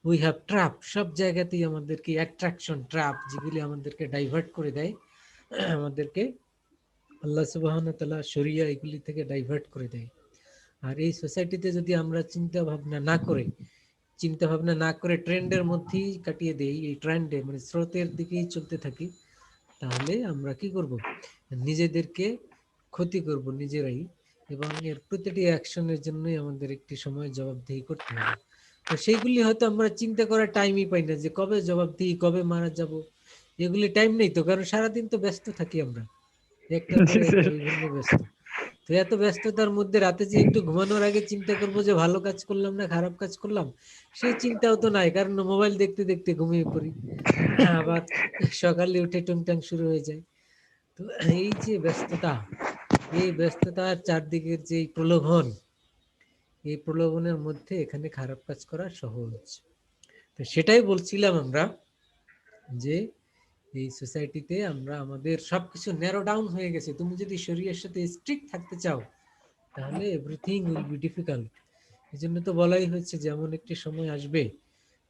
we have trap, সব জায়গাতেই আমাদেরকে অ্যাট্রাকশন ট্র্যাপ, যেগুলি আমাদেরকে ডাইভার্ট করে দেয়, আমাদেরকে আল্লাহ সুবহানাহু ওয়া তাআলা শরিয়া এগুলি থেকে ডাইভার্ট করে দেয়। আর এই সোসাইটিতে যদি আমরা চিন্তা ভাবনা না করে ট্রেন্ডের মধ্যেই কাটিয়ে দেই, এই ট্রেন্ডে মানে স্রোতের দিকেই চলতে থাকি, তাহলে আমরা কি করব? নিজেদেরকে ক্ষতি করব নিজেরাই, এবং এর প্রতিটি অ্যাকশনের জন্যই আমাদের একটি সময় জবাবদিহি করতে হবে। তো সেইগুলি হয়তো আমরা চিন্তা করার টাইমই পাই না, যে কবে জবাবদিহি, কবে মারা যাব, এগুলি টাইম নেই তো, কারণ সারাদিন তো ব্যস্ত থাকি আমরা, একটা পরে একটা বিভিন্ন ব্যস্ত। তো এত ব্যস্ততার মধ্যে রাতে যে একটু ঘুমানোর আগে চিন্তা করব যে ভালো কাজ করলাম না খারাপ কাজ করলাম, সেই চিন্তাও তো নাই, কারণ মোবাইল দেখতে দেখতে ঘুমিয়ে পড়ি, আবার সকালে উঠে টুংটাং শুরু হয়ে যায়। তো এই যে ব্যস্ততা, এই ব্যস্ততার চারদিকের যে প্রলোভন, এই প্রলোভনের মধ্যে এখানে খারাপ কাজ করা সহজ। তো সেটাই বলছিলাম আমরা, যে এই সোসাইটিতে আমরা আমাদের সবকিছু ন্যারো ডাউন হয়ে গেছে। তুমি যদি শরীরের সাথে স্ট্রিক্ট থাকতে চাও, তাহলে এভরিথিং উইল বি ডিফিকাল্ট। এই জন্য তো বলাই হয়েছে যে এমন একটি সময় আসবে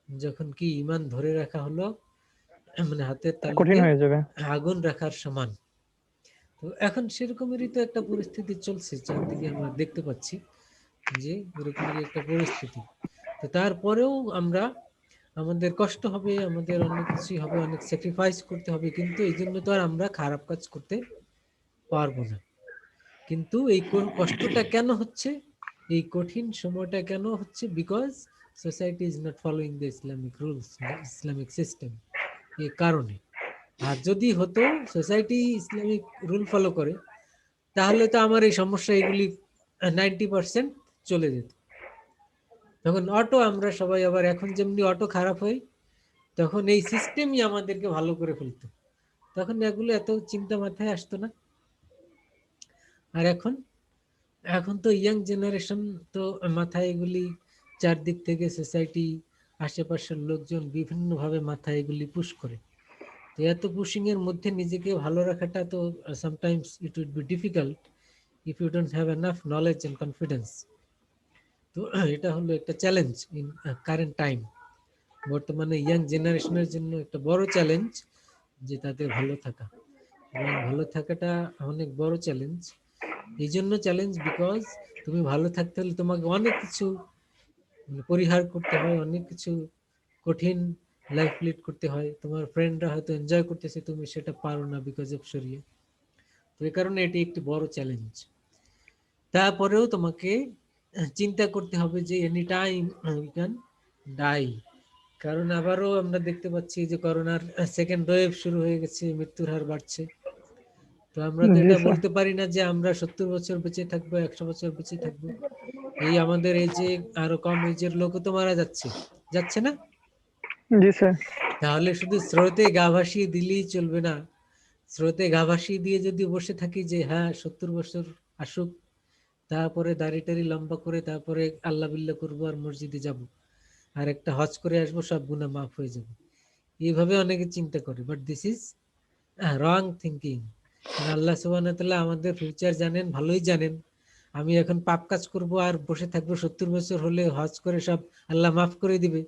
যখন কি ঈমান ধরে রাখা হলো মানে হাতের তালুতে আগুন রাখার সমান। তো এখন সেরকমেরই তো একটা পরিস্থিতি চলছে, চারদিকে আমরা দেখতে পাচ্ছি যে এরকমেরই একটা পরিস্থিতি। তো তারপরেও আমরা, আমাদের কষ্ট হবে, আমাদের অনেক কিছুই হবে, অনেক স্যাক্রিফাইস করতে হবে, কিন্তু এই জন্য তো আর আমরা খারাপ কাজ করতে পারবো না। কিন্তু এই কষ্টটা কেন হচ্ছে, এই কঠিন সময়টা কেন হচ্ছে? Because society is not following the Islamic rules, Islamic system. এই কারণে। আর যদি হতো সোসাইটি ইসলামিক রুল ফলো করে, তাহলে তো আমার এই সমস্যা এগুলি 90% চলে যেত। তখন অটো আমরা সবাই আবার, এখন যেমনি অটো খারাপ হয়, তখন এই সিস্টেমই আমাদেরকে ভালো করে ফেলতো, তখন এগুলো এত চিন্তা মাথায় আসতো না। আর এখন তো ইয়াং জেনারেশন, তো মাথায় এগুলি চারদিক থেকে সোসাইটি, আশেপাশের লোকজন বিভিন্নভাবে মাথায় এগুলি পুশ করে। তো এত পুশিং এর মধ্যে নিজেকে ভালো রাখাটা তো sometimes it would be difficult if you don't have enough knowledge and confidence. তো এটা হলো একটা চ্যালেঞ্জ ইন কারেন্ট টাইম। বর্তমানে ইয়াং জেনারেশনের জন্য একটা বড় চ্যালেঞ্জ যে তাদের ভালো থাকা, এবং ভালো থাকাটা অনেক বড় চ্যালেঞ্জ। এই জন্য চ্যালেঞ্জ বিকজ তুমি ভালো থাকতে হলে তোমাকে অনেক কিছু পরিহার করতে হয়, অনেক কিছু কঠিন লাইফ লিড করতে হয়। তোমার ফ্রেন্ডরা হয়তো এনজয় করতেছে, তুমি সেটা পারো না বিকজ অফ শরীর। তো এই কারণে এটি একটি বড় চ্যালেঞ্জ। তারপরেও তোমাকে চিন্তা করতে হবে যে any time we can die. কারণ আবারও আমরা দেখতে পাচ্ছি যে করোনার সেকেন্ড ওয়েভ শুরু হয়ে গেছে, মৃত্যুর হার বাড়ছে। তো আমরা তো এটা বলতে পারি না যে আমরা 70 বছর বেঁচে থাকবো, 100 বছর বেঁচে থাকবো। এই আমাদের এই যে আরো কম এজের লোকও তো মারা যাচ্ছে, যাচ্ছে না? জি স্যার। তাহলে শুধু স্রোতে গা ভাসিয়ে দিলেই চলবে না। স্রোতে গা ভাসিয়ে দিয়ে যদি বসে থাকি যে হ্যাঁ 70 বছর আসুক, তারপরে দাড়ি টাড়ি লম্বা করে তারপরে আল্লাহ বিল্লাহ করবো আর মসজিদে যাব, আর একটা হজ করে আসবো, সব গুনাহ মাফ হয়ে যাবে, এইভাবে অনেকে চিন্তা করে। But this is wrong thinking. আল্লাহ সুবহানাহু ওয়া তাআলা আমাদের ফিউচার জানেন, ভালোই জানেন। আমি এখন পাপ কাজ করব আর বসে থাকবো, 70 বছর হলে হজ করে সব আল্লাহ মাফ করে দিবে,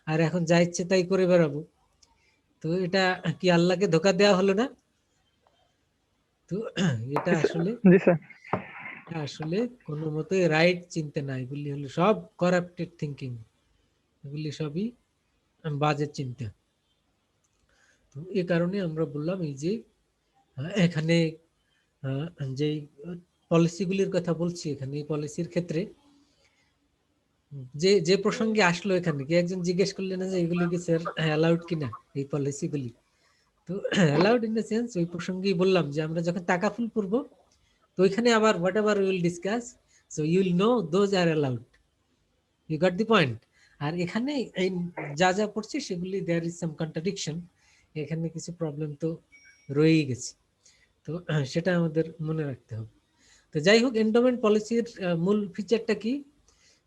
আর এখন যা ইচ্ছে তাই করে বেড়াবো। তো এটা কি আল্লাহকে ধোকা দেওয়া হলো না? তো এটা আসলে জি স্যার। আসলে কোনো মতে রাইট চিন্তা নাই, এগুলি হলো সব করাপ্টেড থিঙ্কিং, এগুলি সবই বাজে চিন্তা। তো এই কারণে আমরা বললাম এই যে এখানে যে পলিসিগুলির কথা বলছি, এখানে এই পলিসির ক্ষেত্রে যে যে প্রসঙ্গে আসলো, এখানে কি একজন জিজ্ঞেস করলেন না যে এগুলি কি স্যার অ্যালাউড কিনা এই পলিসিগুলি? তো অ্যালাউড ইন দ্য সেন্স ওই প্রসঙ্গেই বললাম যে আমরা যখন টাকা ফুল করবো, তো ওইখানে আবার whatever will discuss, so you will know those are allowed. You got the point? আর এখানে এই যা যা পড়ছে সেগুলি দেয়ার ইজ সাম কন্ট্রাডিকশন, এখানে কিছু প্রবলেম তো রয়েই গেছে। তো সেটা আমাদের মনে রাখতে হবে। তো যাই হোক, এন্ডোমেন্ট পলিসির মূল ফিচারটা কি?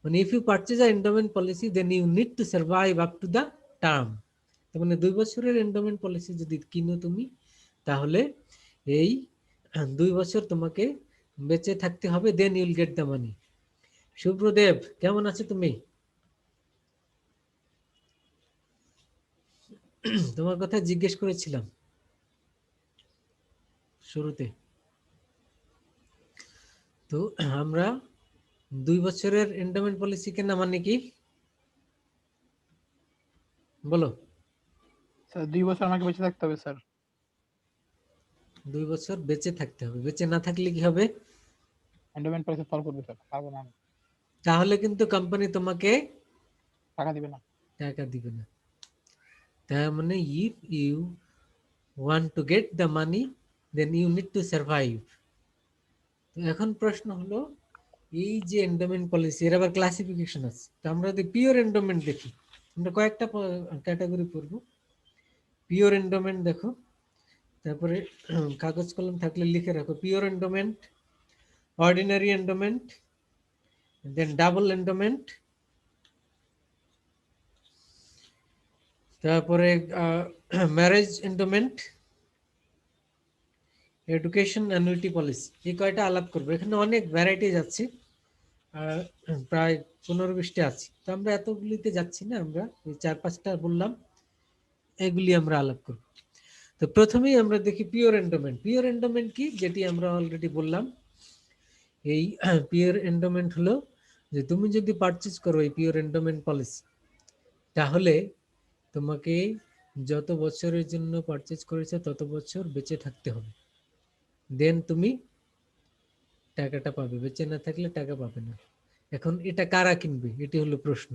মানে if you purchase a endowment policy then you need to survive up to the term. তার মানে 2 বছরের এন্ডোমেন্ট পলিসি যদি কিনো তুমি, তাহলে এই 2 বছর তোমাকে বেঁচে থাকতে হবে, দেন ইউল গেট দ্য মানি। সুব্রদেব, কেমন আছো তুমি? তোমার কথা জিজ্ঞেস করেছিলাম শুরুতে। তো আমরা 2 বছরের এন্ডোমেন্ট পলিসি কেনা মানে কি বলো? স্যার 2 বছর আমাকে বেঁচে থাকতে হবে স্যার। 2 বছর বেঁচে থাকতে হবে, বেঁচে না থাকলে কি হবে? এন্ডোমেন্ট পলিসি ফলো করবে স্যার, পারবো না আমি। তাহলে কিন্তু কোম্পানি তোমাকে টাকা দিবে না। টাকা দিবে না। তার মানে if you want to get the money then you need to survive. তো এখন প্রশ্ন হলো, এই যে এন্ডোমেন্ট পলিসি এর আবার ক্লাসিফিকেশন আছে। তো আমরা যদি পিওর এন্ডোমেন্ট দেখি, আমরা কয়েকটা ক্যাটাগরি পড়বো। পিওর এন্ডোমেন্ট দেখো, তারপরে কাগজ কলম থাকলে লিখে রাখো। পিওর এন্ডোমেন্ট, অর্ডিনারি এন্ডোমেন্ট, দেন ডাবল এন্ডোমেন্ট, তারপরে marriage endowment, education annuity policy. এই কয়টা আলাপ করবো। এখানে অনেক ভ্যারাইটিজ আছে, প্রায় 15-20টা আছে। তো আমরা এতগুলিতে যাচ্ছি না, আমরা ওই 4-5টা বললাম, এগুলি আমরা আলাপ করব। তো প্রথমেই আমরা দেখি পিওর এন্ডোমেন্ট। পিওর এন্ডোমেন্ট কি, যেটি আমরা অলরেডি বললাম। এই পিওর এন্ডোমেন্ট হলো যে তুমি যদি পারচেজ করো এই পিওর এন্ডোমেন্ট পলিসি, তাহলে তোমাকে যত বছরের জন্য পারচেজ করেছো তত বছর বেঁচে থাকতে হবে, দেন তুমি টাকাটা পাবে। বেঁচে না থাকলে টাকা পাবে না। এখন এটা কারা কিনবে, এটি হলো প্রশ্ন।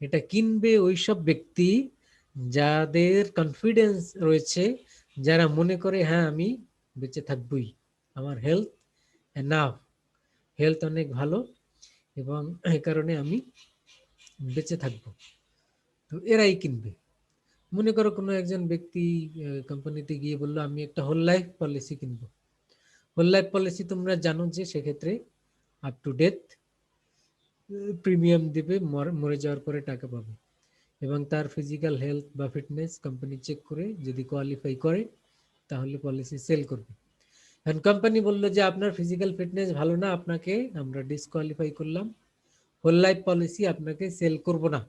এটা কিনবে ওইসব ব্যক্তি যাদের কনফিডেন্স রয়েছে, যারা মনে করে হ্যাঁ আমি বেঁচে থাকবই, আমার হেলথ এনাফ, হেলথ অনেক ভালো, এবং এই কারণে আমি বেঁচে থাকবো। তো এরাই কিনবে। মনে করো কোনো একজন ব্যক্তি কোম্পানিতে গিয়ে বললো আমি একটা হোল লাইফ পলিসি কিনবো। হোল লাইফ পলিসি তোমরা জানো যে সেক্ষেত্রে আপ টু ডেথ প্রিমিয়াম দিবে, মরে যাওয়ার পরে টাকা পাবে, এবং তার ফিজিক্যাল হেলথ বা ফিটনেস কোম্পানি চেক করে যদি কোয়ালিফাই করে তাহলে পলিসি সেল করবে। এখন কোম্পানি বললো যে আপনার ফিজিক্যাল ফিটনেস ভালো না, আপনাকে আমরা ডিসকোয়ালিফাই করলাম, হোল লাইফ পলিসি আপনাকে সেল করব না।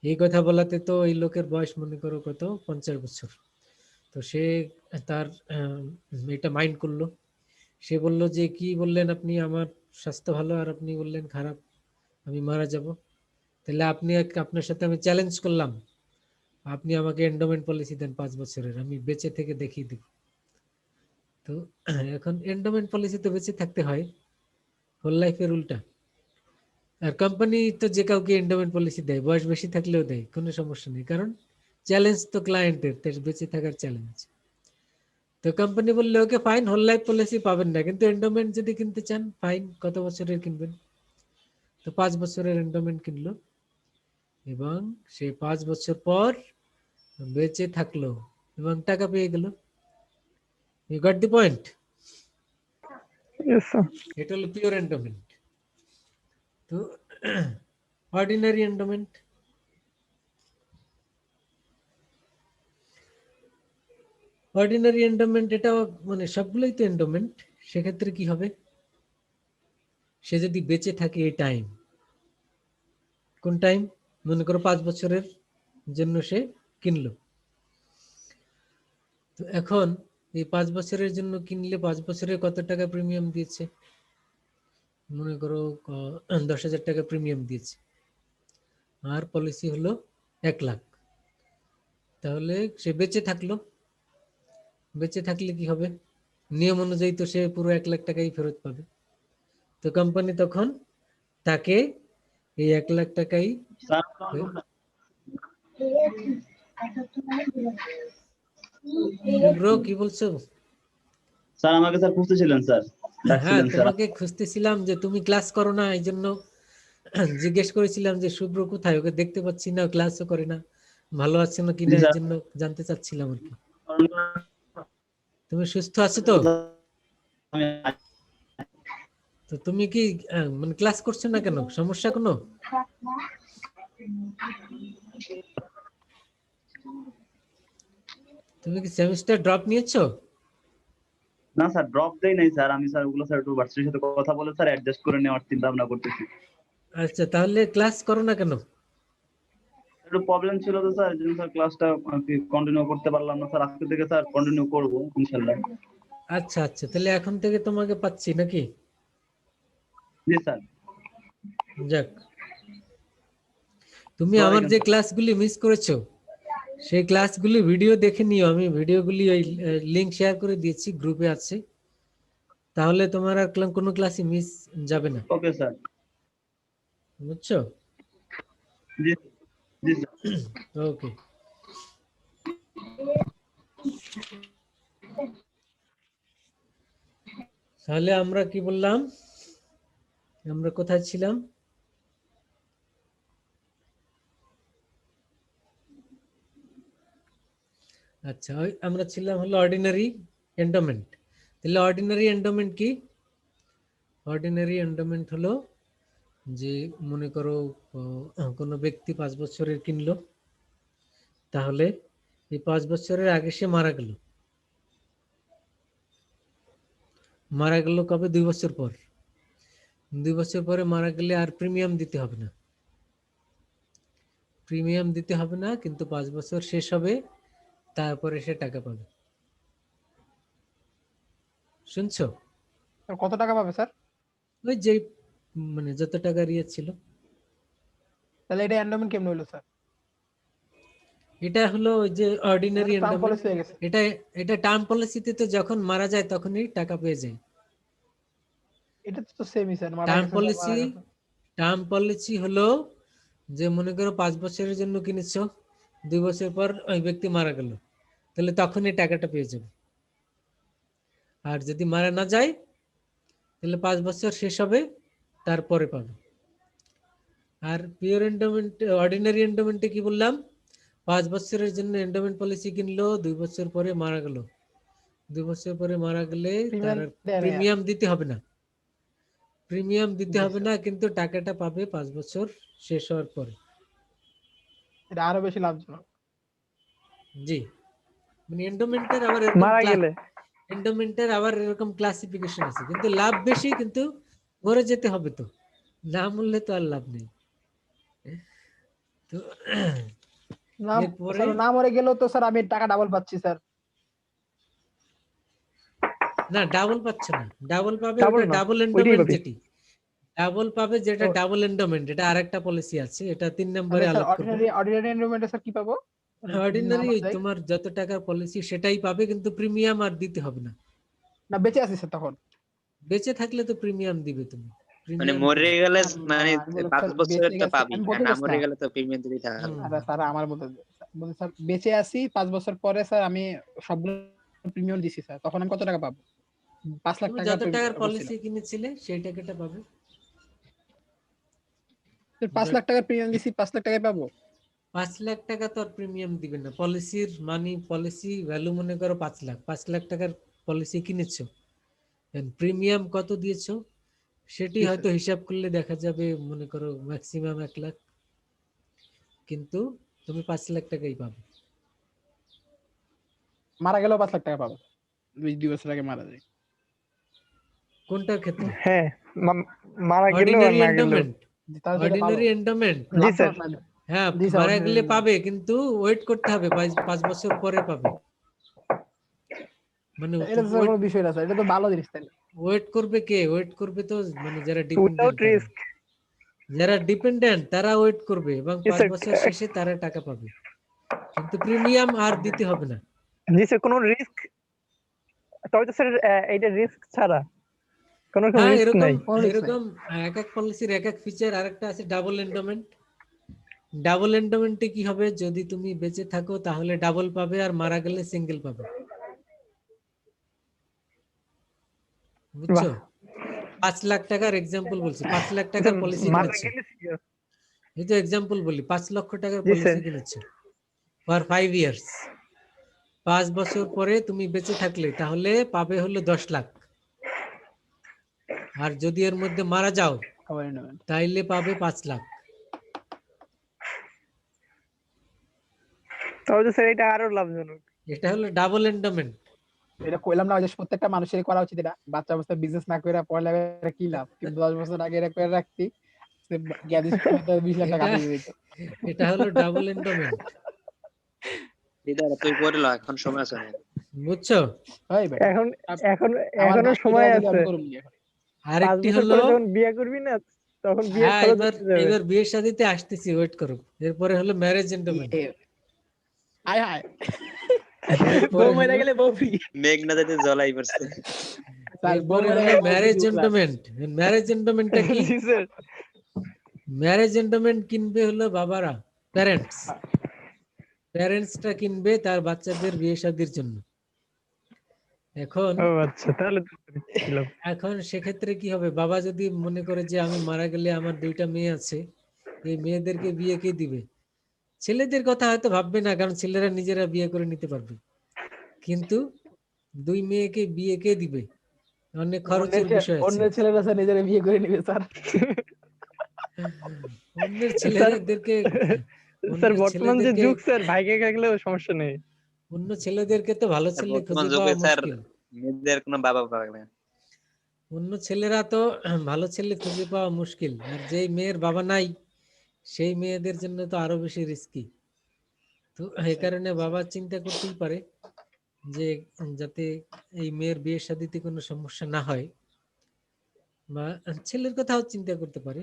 এই কথা বলাতে তো এই লোকের বয়স মনে করো কত 50 বছর। তো সে তার এটা মাইন্ড করলো, সে বলল যে কি বললেন আপনি, আমার স্বাস্থ্য ভালো আর আপনি বললেন খারাপ, আমি মারা যাব। তাহলে আপনি আপনার সাথে আমি চ্যালেঞ্জ করলাম, আপনি আমাকে এন্ডোমেন্ট পলিসি দেন 5 বছরের, আমি বেঁচে থেকে দেখিয়ে দেব। তো এখন এন্ডোমেন্ট পলিসি তো বেঁচে থাকতে হয়, হোল লাইফের উল্টা। আর কোম্পানি তো যে কাউকে এন্ডোমেন্ট পলিসি দেয়, বয়স বেশি থাকলেও দেয়, কোনো সমস্যা নেই, কারণ চ্যালেঞ্জ তো ক্লায়েন্টের, বেঁচে থাকার চ্যালেঞ্জ। তো কোম্পানি বললে okay fine, whole life policy পাবেন না, কিন্তু এন্ডোমেন্ট যদি কিনতে চান ফাইন, কত বছরের কিনবেন? তো 5 বছরের এন্ডোমেন্ট কিনলো এবং সে 5 বছর পর বেঁচে থাকলো এবং টাকা পেয়ে গেল। You got the point? Yes, sir. এটা হলো পিওর এন্ডোমেন্ট। তো অর্ডিনারি এন্ডোমেন্ট, অর্ডিনারি এন্ডোমেন্ট এটা মানে সবগুলোই তো এন্ডোমেন্ট। সেক্ষেত্রে কি হবে, সে যদি বেঁচে থাকে এই টাইম, কোন টাইম, মনে করো 5 বছরের জন্য সে কিনলো। তো এখন এই 5 বছরের জন্য কিনলে 5 বছরে কত টাকা প্রিমিয়াম দিয়েছে, মনে করো 10,000 টাকা প্রিমিয়াম দিয়েছে, আর পলিসি হলো 1 লাখ। তাহলে সে বেঁচে থাকলো, বেঁচে থাকলে কি হবে, নিয়ম অনুযায়ী তো সে পুরো 1 লাখ টাকাই ফেরত পাবে। তো কোম্পানি তখন তাকে এই 1 লাখ টাকাই, ব্রো কি বলছো? স্যার আমাকে স্যার খুঁজতেছিলেন স্যার, হ্যাঁ, ডাকছিলেন স্যার। তোমাকে খুঁজতেছিলাম যে তুমি ক্লাস করো না, এই জন্য জিজ্ঞেস করেছিলাম যে শুভ্র কোথায়, ওকে দেখতে পাচ্ছি না, ক্লাসও করে না, ভালো আছে না কিনা, জি এই স্যার। জন্য জানতে চাচ্ছিলাম আর কি। তুমি সুস্থ আছো তো? তো তুমি কি মানে ক্লাস করছো না কেন, সমস্যা কোনো? তুমি কি সেমিস্টার ড্রপ নিয়েছো? না স্যার, ড্রপ দেই নাই স্যার, আমি স্যার ওগুলো স্যার একটু ভার্সিটির সাথে কথা বলে স্যার অ্যাডজাস্ট করে নেওয়ার চিন্তা ভাবনা করতেছি। আচ্ছা, তাহলে ক্লাস করো না কেন? একটু প্রবলেম ছিল তো স্যার, এই জন্য স্যার ক্লাসটা কন্টিনিউ করতে পারলাম না স্যার। আজকে থেকে স্যার কন্টিনিউ করব ইনশাআল্লাহ। আচ্ছা আচ্ছা, তাহলে এখন থেকে তোমাকে পাচ্ছি নাকি? জি স্যার। যাক, তুমি আমার যে ক্লাসগুলি মিস করেছো সেই ক্লাসগুলি ভিডিও দেখে নিও, আমি ভিডিওগুলি ওই লিংক শেয়ার করে দিয়েছি, গ্রুপে আছে, তাহলে তোমার আর কোনো ক্লাসই মিস যাবে না। Okay sir. বুঝছো? জি জি স্যার। ওকে, তাহলে আমরা কি বললাম, আমরা কোথায় ছিলাম? আচ্ছা, আমরা ছিলাম হলো অর্ডিনারি এন্ডোমেন্ট। তাহলে অর্ডিনারি এন্ডোমেন্ট কি? অর্ডিনারি এন্ডোমেন্ট হলো যে মনে করো কোনো ব্যক্তি 5 বছরের কিনলো, তাহলে এই 5 বছরের আগে সে মারা গেল, মারা গেল কবে, 2 বছর পর। 2 বছর পরে মারা গেলে আর প্রিমিয়াম দিতে হবে না, প্রিমিয়াম দিতে হবে না, কিন্তু 5 বছর শেষ হবে, তারপরে সে টাকা পাবে। শুনছো? কত টাকা পাবে স্যার? ওই যে মানে যত টাকার ইয়ে ছিল। তাহলে এটা এন্ডোমেন্ট কেমন হলো স্যার? এটা হলো ওই যে অর্ডিনারি টার্ম এন্ডোমেন্ট। পলিসি হয়ে গেছে। এটা টার্ম পলিসিতে তো যখন মারা যায় তখনই টাকা পেয়ে যায়। এটা তো সেমই স্যার, মারা টার্ম গেছে স্যার, পলিসি, মারা গেছে। টার্ম পলিসি হলো যে মনে করো 5 বছরের জন্য কিনেছো, 2 বছর পর ওই ব্যক্তি মারা গেল, তাহলে তখনই টাকাটা পেয়ে যাবে। আর যদি মারা না যায় তাহলে 5 বছর শেষ হবে, তারপরে পাবে। আর পিওর এন্ডোমেন্ট, অর্ডিনারি এন্ডোমেন্টে কি বললাম, 5 বছরের জন্য এন্ডোমেন্ট পলিসি কিনলো, 2 বছর পরে মারা গেল, 2 বছর পরে মারা গেলে তার প্রিমিয়াম দিতে হবে না, প্রিমিয়াম দিতে হবে না, কিন্তু টাকাটা পাবে 5 বছর শেষ হওয়ার পরে। এটা আরো বেশি লাভজনক। জি, মানে এন্ডোমেন্টের আবার মারা গেলে এন্ডোমেন্টের আবার এরকম ক্লাসিফিকেশন আছে, কিন্তু লাভ বেশি, কিন্তু মরে যেতে হবে তো, না মরলে তো আর লাভ নেই। তো না এরপরে স্যার না মরে গেলেও তো স্যার আমি টাকা ডাবল পাচ্ছি স্যার। না ডাবল পাচ্ছ না, ডাবল পাবে Double ওটা না, ডাবল ওইটাই এন্ডোমেন্ট পাবে। যেটি ডাবল পাবে, যেটা ও। ডাবল এন্ডোমেন্ট, এটা আরেকটা পলিসি আছে, এটা 3 নম্বরে স্যার আলাপ করব। অর্ডিনারি এনরোলমেন্টে স্যার কি পাবো? অর্ডিনারি তোমার যত টাকার পলিসি সেটাই পাবে, কিন্তু প্রিমিয়াম আর দিতে হবে না। না বেঁচে আছি স্যার তখন। বেঁচে থাকলে তো প্রিমিয়াম দিবে তুমি, মানে প্রিমিয়াম মরে গেলে মানে আমি বললাম, 5 স্যার, বছরের বেঁচে তো গেছি, পাবি, আমি আর বলতে না চাচ্ছি মরে না। গেলে তো প্রিমিয়াম দিতে হবে। আরে স্যার আমার বলতে স্যার বেঁচে আছি 5 বছর পরে স্যার আমি সবগুলো প্রিমিয়াম দিছি স্যার, তখন আমি কত টাকা পাবো? 5 লাখ তুমি টাকা যত টাকার করছিল। পলিসি কিনেছিলে সেই টাকাটা পাবে। 5 লাখ টাকার প্রিমিয়াম দিছি, 5 লাখ টাকায় পাবো? 5 লাখ টাকা তো আর প্রিমিয়াম দিবে না, পলিসির মানি পলিসি ভ্যালু মনে করো 5 লাখ, 5 লাখ টাকার পলিসি কিনেছো, প্রিমিয়াম কত দিয়েছো সেটি জি, হয়তো স্যার। হিসাব করলে দেখা যাবে মনে করো ম্যাক্সিমাম 1 লাখ, কিন্তু তুমি 5 লাখ টাকাই পাবে। মারা গেলেও 5 লাখ টাকা পাবো, 2 বছর আগে মারা যায়। কোনটার ক্ষেত্রে? হ্যাঁ, মারা গেলেও আর অর্ডিনারি না গেলেও। এন্ডোমেন্ট, তাহলে সেটা ভালো। অর্ডিনারি এন্ডোমেন্ট, জি স্যার। হ্যাঁ জি স্যার, মারা গেলে ordinary পাবে, কিন্তু ওয়েট করতে হবে 5 বছর পরে পাবে, মানে এটা তো স্যার কোনো বিষয় না স্যার, এটা তো ভালো জিনিস তাহলে। ওয়েট করবে কে? ওয়েট করবে তো মানে যারা উইদাউট ডিপেন্ডেন্ট, রিস্ক। যারা ডিপেন্ডেন্ট তারা ওয়েট করবে এবং জি 5 স্যার। বছর শেষে তারা টাকা পাবে, কিন্তু প্রিমিয়াম আর দিতে হবে না। জি স্যার, কোনো রিস্ক, তবে তো স্যার এইটা রিস্ক ছাড়া কোনো রকম হ্যাঁ রিস্ক নাই। এরকম এক এক পলিসির এক এক ফিচার। আরেকটা আছে ডাবল এন্ডোমেন্ট। ডাবল এন্ডোমেন্টে কি হবে, যদি তুমি বেঁচে থাকো তাহলে ডাবল পাবে, আর মারা গেলে সিঙ্গেল পাবে, বুঝছো? 5 লাখ টাকার এক্সাম্পল বলছি, 5 লাখ টাকার পলিসি মারা কিনেছো, গেলে এই তো এক্সাম্পল বলি, 5 লক্ষ টাকার জি পলিসি স্যার। কিনেছো ফর 5 ইয়ার্স, 5 বছর পরে তুমি বেঁচে থাকলে তাহলে পাবে হলো 10 লাখ, আর যদি এর মধ্যে মারা যাও তাইলে পাবে 5 লাখ। তবে তো স্যার এটা আরো লাভজনক। এটা হলো ডাবল এন্ডোমেন্ট। এটা কইলাম না যে প্রত্যেকটা মানুষের করা উচিত, এটা বাচ্চা অবস্থায় বিজনেস না করে পড়ালেখা কি লাভ, কিন্তু 10 বছর আগে এটা করে রাখতি, সে গ্র্যাজুয়েশন 20 লাখ টাকা দিয়ে দিত। এটা হলো ডাবল এন্ডোমেন্ট, দিদার তুই করে লো, এখন সময় আছে না। বুঝছো? ভাই ভাই এখন আমার এখনো সময় বাকিটা যদি আছে। আমি করবো এখন। 5 আরেকটি বছর হলো, পরে যখন বিয়ে করবি না তখন বিয়ের হ্যাঁ খরচ এবার উঠে যাবে। এবার বিয়ের শাদীতে আসতেছি, ওয়েট করো। এরপরে হলো ম্যারেজ এন্ডোমেন্ট, আয় হায়, এরপরে বউ মারা হলো গেলে বউ ফ্রি। মেঘ না যেতে জলাই পড়ছে। এরপরে হলো ম্যারেজ এন্ডোমেন্ট। ম্যারেজ এন্ডোমেন্টটা কি? জি স্যার। ম্যারেজ এন্ডোমেন্ট কিনবে হলো বাবারা, প্যারেন্টসটা কিনবে তার বাচ্চাদের বিয়ে শাদীর জন্য। এখন ও আচ্ছা, তাহলে তো ছিল। এখন সেক্ষেত্রে কি হবে, বাবা যদি মনে করে যে আমি মারা গেলে আমার 2টা মেয়ে আছে, এই মেয়েদেরকে বিয়ে কে দিবে? ছেলেদের কথা হয়তো ভাববে না, কারণ ছেলেরা নিজেরা বিয়ে করে নিতে পারবে, কিন্তু 2 মেয়েকে বিয়ে কে দিবে? অনেক খরচের বিষয় আছে। অন্য ছেলেরা স্যার নিজেরা বিয়ে করে নিবে স্যার। অন্যের ছেলেদেরকে স্যার বর্তমান যে যুগ স্যার, ভাইকে থাকলেও সমস্যা নেই। অন্য ছেলেদেরকে তো ভালো ছেলে বর্তমান খুঁজে যুগে পাওয়া স্যার মুশকিল। মেয়েদের কোনো বাবা পাবে না। অন্য ছেলেরা তো ভালো ছেলে খুঁজে পাওয়া মুশকিল, আর যেই মেয়ের বাবা নাই সেই মেয়েদের জন্য তো আরো বেশি রিস্কি। তো এই কারণে বাবা চিন্তা করতেই পারে যে যাতে এই মেয়ের বিয়ের শাদীতে কোনো সমস্যা না হয়, বা ছেলের কথাও চিন্তা করতে পারে।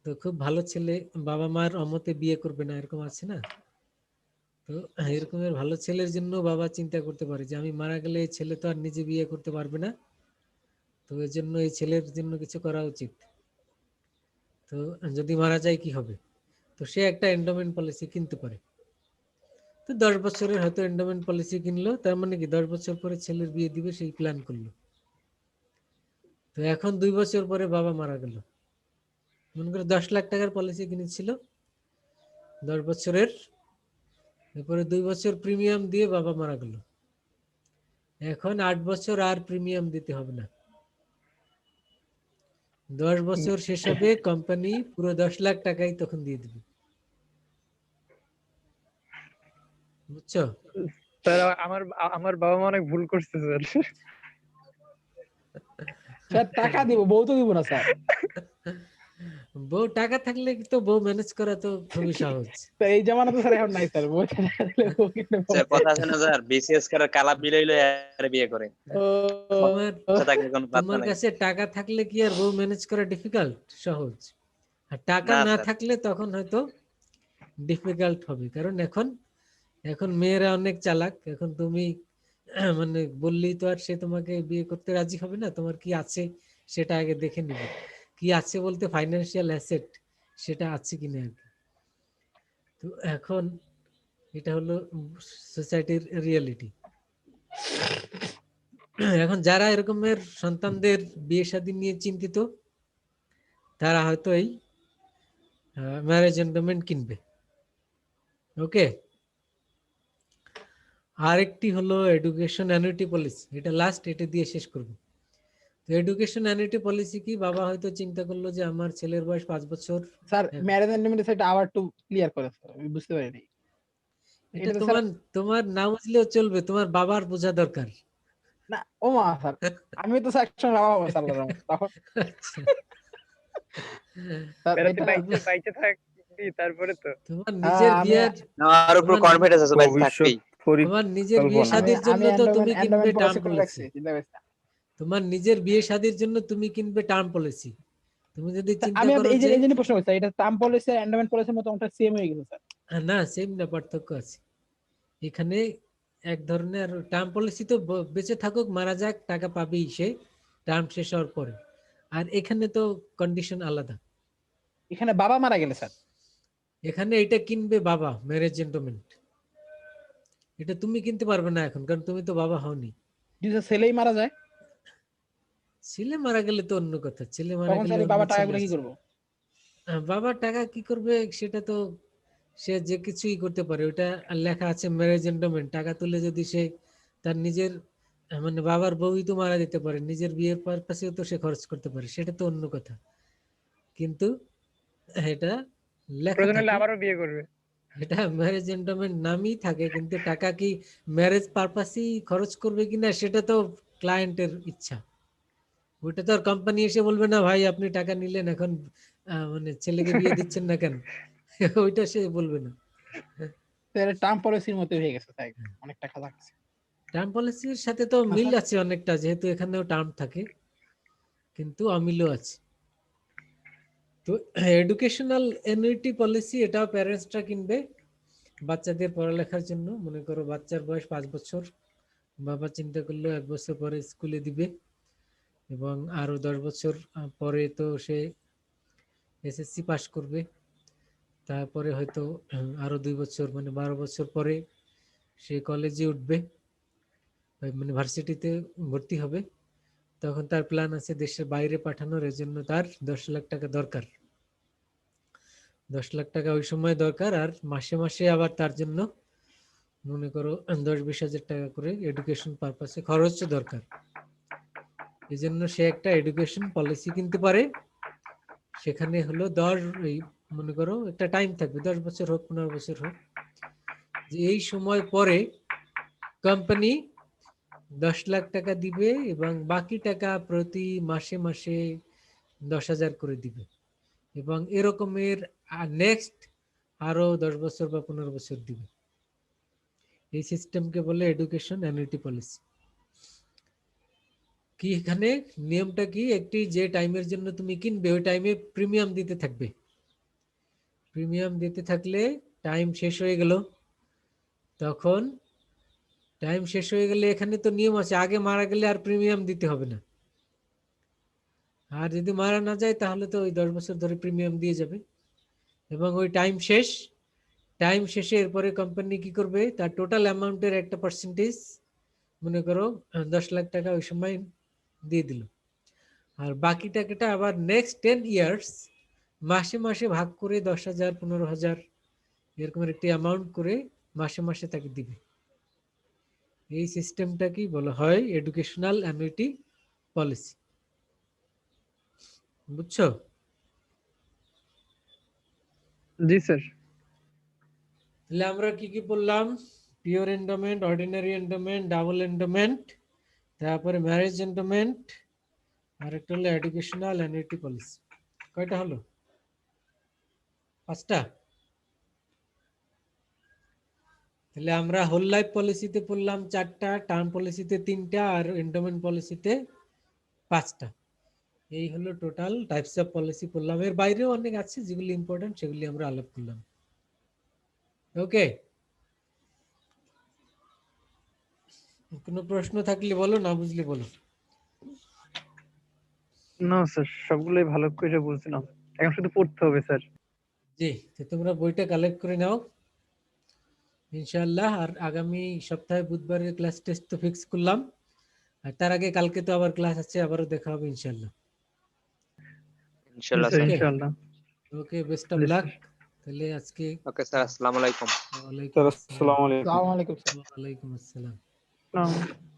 তো খুব ভালো ছেলে বাবা মার অমতে বিয়ে করবে না, এরকম আছে না? তো এরকমের ভালো ছেলের জন্য বাবা চিন্তা করতে পারে যে আমি মারা গেলে এই ছেলে তো আর নিজে বিয়ে করতে পারবে না, তো এর জন্য এই ছেলের জন্য কিছু করা উচিত। তো যদি মারা যায় কি হবে? তো সে একটা এন্ডোমেন্ট পলিসি কিনতে পারে। তো 10 বছরের হয়তো এন্ডোমেন্ট পলিসি কিনলো, তার মানে কি 10 বছর পরে ছেলের বিয়ে দিবে সেই প্ল্যান করলো। তো এখন 2 বছর পরে বাবা মারা গেল, মনে করে 10 লাখ টাকার পলিসি কিনেছিল 10 বছরের, এরপরে 2 বছর প্রিমিয়াম দিয়ে বাবা মারা গেল, এখন 8 বছর আর প্রিমিয়াম দিতে হবে না, 10 বছর শেষ হবে, কোম্পানি পুরো 10 লাখ টাকাই তখন দিয়ে দিবে, বুঝছো? স্যার আমার বাবা মা অনেক ভুল করছে স্যার। স্যার টাকা দিব, বউ তো দিব না স্যার। বউ টাকা থাকলে তো বউ ম্যানেজ করা তো খুবই সহজ। তো এই জামানা তো স্যার এখন নাই স্যার, বউ থাকলে বউ কিনে বউ। স্যার কথা আছে না স্যার, বিসিএস করে কালা মিলাইলো আর বিয়ে করে। ও, তোমার আচ্ছা থাকলে কোনো বার্তা তোমার নাই। কাছে টাকা থাকলে কি আর বউ ম্যানেজ করা ডিফিকাল্ট? সহজ। আর টাকা না না স্যার। থাকলে তখন হয়তো ডিফিকাল্ট হবে, কারণ এখন মেয়েরা অনেক চালাক। এখন তুমি মানে বললেই তো আর সে তোমাকে বিয়ে করতে রাজি হবে না। তোমার কি আছে সেটা আগে দেখে নিবে। কি আছে বলতে ফাইন্যান্সিয়াল অ্যাসেট, সেটা আছে কিনা আর কি। তো এখন এটা হলো সোসাইটির রিয়েলিটি। এখন যারা এরকমের সন্তানদের বিয়ে শাদী নিয়ে চিন্তিত, তারা হয়তো এই ম্যারেজ এন্ডোমেন্ট কিনবে। ওকে, আরেকটি হলো এডুকেশন অ্যানুইটি পলিসি। এটা লাস্ট, এটা দিয়ে শেষ করব। তো এডুকেশন অ্যানুইটি পলিসি কি, বাবা হয়তো চিন্তা করলো যে আমার ছেলের বয়স 5 বছর। স্যার ম্যারেজ এন্ডোমেন্ট সেটা আবার একটু ক্লিয়ার করে স্যার, আমি বুঝতে পারিনি। এটা এটা তো স্যার তোমার না বুঝলেও চলবে, তোমার বাবার বোঝা দরকার। না, ও মা স্যার, আমি তো স্যার একসময় বাবা হবো স্যার, তখন আচ্ছা। স্যার বেড়াতে এটা বাইচে থাকবি তারপরে তো। তোমার নিজের আমি বিয়ের আমার উপর কনফিডেন্স আছে ভাই, থাকবেই। ভবিষ্যৎ তোমার নিজের বিয়ে পরিকল্পনা। শাদীর জন্য তো তুমি কিনবে টার্ম পলিসি করে পলিসি। রাখছি, চিন্তা করছি না। তোমার নিজের বিয়ে শাদীর জন্য তুমি কিনবে টার্ম পলিসি। তুমি যদি স্যার, চিন্তা আমি করো এই যে জন্য প্রশ্ন করছি, এটা টার্ম পলিসি আর এন্ডোমেন্ট পলিসির মতো ওটা সেম হয়ে গেছে স্যার। না, সেম না, পার্থক্য আছে এখানে। এক ধরনের টার্ম পলিসি তো বেঁচে থাকুক মারা যাক টাকা পাবেই সে, টার্ম শেষ হওয়ার পরে। আর এখানে তো কন্ডিশন আলাদা। এখানে বাবা মারা গেলে স্যার, এখানে এটা কিনবে বাবা, ম্যারেজ এন্ডোমেন্ট। এটা তুমি কিনতে পারবে না এখন, কারণ তুমি তো বাবা হওনি। যদি ছেলেই মারা যায় ছেলে মারা গেলে তো অন্য কথা, ছেলে মারা তখন গেলে স্যার অন্য বাবা ছেলে টাকাগুলো কি আছে। করবো? বাবার টাকা কি করবে সেটা তো সে যে কিছুই করতে পারে। ওটা লেখা আছে ম্যারেজ এন্ডোমেন্ট। টাকা তুলে যদি সে তার নিজের মানে বাবার বউই তো মারা যেতে পারে, নিজের বিয়ের পারপাসেও তো সে খরচ করতে পারে, সেটা তো অন্য কথা। কিন্তু এটা লেখা প্রয়োজন হলে থাকে, আবারও বিয়ে করবে। এটা ম্যারেজ এন্ডোমেন্ট নামই থাকে, কিন্তু টাকা কি ম্যারেজ পারপাসেই খরচ করবে কিনা সেটা তো ক্লায়েন্টের ইচ্ছা। ওইটা তো আর কোম্পানি এসে বলবে না ভাই আপনি টাকা নিলেন এখন মানে ছেলেকে বিয়ে দিচ্ছেন না কেন, ওইটা সে বলবে না। টার্ম পলিসির মতো হয়ে গেছে স্যার, অনেক টাকা লাগছে। টার্ম পলিসির সাথে তো মিল আচ্ছা। আছে অনেকটা, যেহেতু এখানেও টার্ম থাকে, কিন্তু অমিলও আছে। তো এডুকেশনাল অ্যানুইটি পলিসি, এটাও প্যারেন্টসরা কিনবে বাচ্চাদের পড়ালেখার জন্য। মনে করো বাচ্চার বয়স 5 বছর, বাবা চিন্তা করলো 1 বছর পরে স্কুলে দিবে, এবং আরো 10 বছর পরে তো সে এসএসসি পাস করবে, তারপরে হয়তো আরো 2 বছর মানে 12 বছর পরে সে কলেজে উঠবে, মানে ভার্সিটিতে ভর্তি হবে। তখন তার প্ল্যান আছে দেশের বাইরে পাঠানোর, এজন্য তার 10 লাখ টাকা দরকার। 10 লাখ টাকা ওই সময় দরকার। আর মাসে মাসে আবার তার জন্য মনে করো 10-20 হাজার টাকা করে এডুকেশন পারপাসে খরচ দরকার। এই জন্য সে একটা এডুকেশন পলিসি কিনতে পারে। সেখানে হলো মনে করো একটা টাইম থাকবে, 10 বছর হোক 15 বছর হোক, যে এই সময় পরে কোম্পানি 10 লাখ টাকা দিবে এবং বাকি টাকা প্রতি মাসে মাসে 10,000 করে দিবে, এবং এরকমের নেক্সট আরো 10 বছর বা 15 বছর দিবে। এই সিস্টেমকে বলে এডুকেশন অ্যানুইটি পলিসি। কি এখানে নিয়মটা কি, একটি যে টাইমের জন্য তুমি কিনবে ওই টাইমে প্রিমিয়াম দিতে থাকবে। প্রিমিয়াম দিতে থাকলে টাইম শেষ হয়ে গেল, তখন টাইম শেষ হয়ে গেলে এখানে তো নিয়ম আছে, আগে মারা গেলে আর প্রিমিয়াম দিতে হবে না। আর যদি মারা না যায় তাহলে তো ওই 10 বছর ধরে প্রিমিয়াম দিয়ে যাবে, এবং ওই টাইম শেষে এরপরে কোম্পানি কি করবে, তার টোটাল অ্যামাউন্টের একটা পার্সেন্টেজ, মনে করো 10 লাখ টাকা ওই সময় দিয়ে দিল, আর বাকি টাকাটা আবার নেক্সট 10 ইয়ার্স মাসে মাসে ভাগ করে 10,000 15,000 এরকম একটি অ্যামাউন্ট করে মাসে মাসে তাকে দিবে। এই সিস্টেমটা কি বলা হয় এডুকেশনাল অ্যানুইটি পলিসি। বুঝছো? জি স্যার। তাহলে আমরা কি কি বললাম, pure endowment, ordinary endowment, double endowment, তারপরে ম্যারেজ এন্ডোমেন্ট, আর একটা হলো এডুকেশনাল অ্যানুইটি পলিসি। কয়টা হলো? 5টা? তাহলে আমরা হোল লাইফ পলিসিতে পড়লাম 4টা, টার্ম পলিসিতে 3টা আর এন্ডোমেন্ট পলিসিতে 5টা। এই হলো টোটাল টাইপস অফ পলিসি পড়লাম। এর বাইরেও অনেক আছে যেগুলি ইম্পর্টেন্ট, সেগুলি আমরা আলাপ করলাম। ওকে, কোনো প্রশ্ন থাকলে বলো, না বুঝলে বলো। না স্যার, সবগুলোই ভালো করে বুঝলাম, এখন শুধু পড়তে হবে স্যার। জি, তো তোমরা বইটা কালেক্ট করে নাও ইনশাআল্লাহ। আর আগামী সপ্তাহে বুধবারের ক্লাস টেস্ট তো ফিক্স করলাম, আর তার আগে কালকে তো আবার ক্লাস আছে, আবারও দেখা হবে ইনশাআল্লাহ। ইনশাআল্লাহ স্যার। স্যার। ইনশাআল্লাহ। ওকে, বেস্ট অফ লাক। তাহলে আজকে ওকে স্যার, আসসালামু আলাইকুম। ওয়ালাইকুম স্যার আসসালাম। আসসালামু আলাইকুম। আসসালামু আলাইকুম স্যার। ওয়ালাইকুম আসসালাম। আসসালামু আলাইকুম।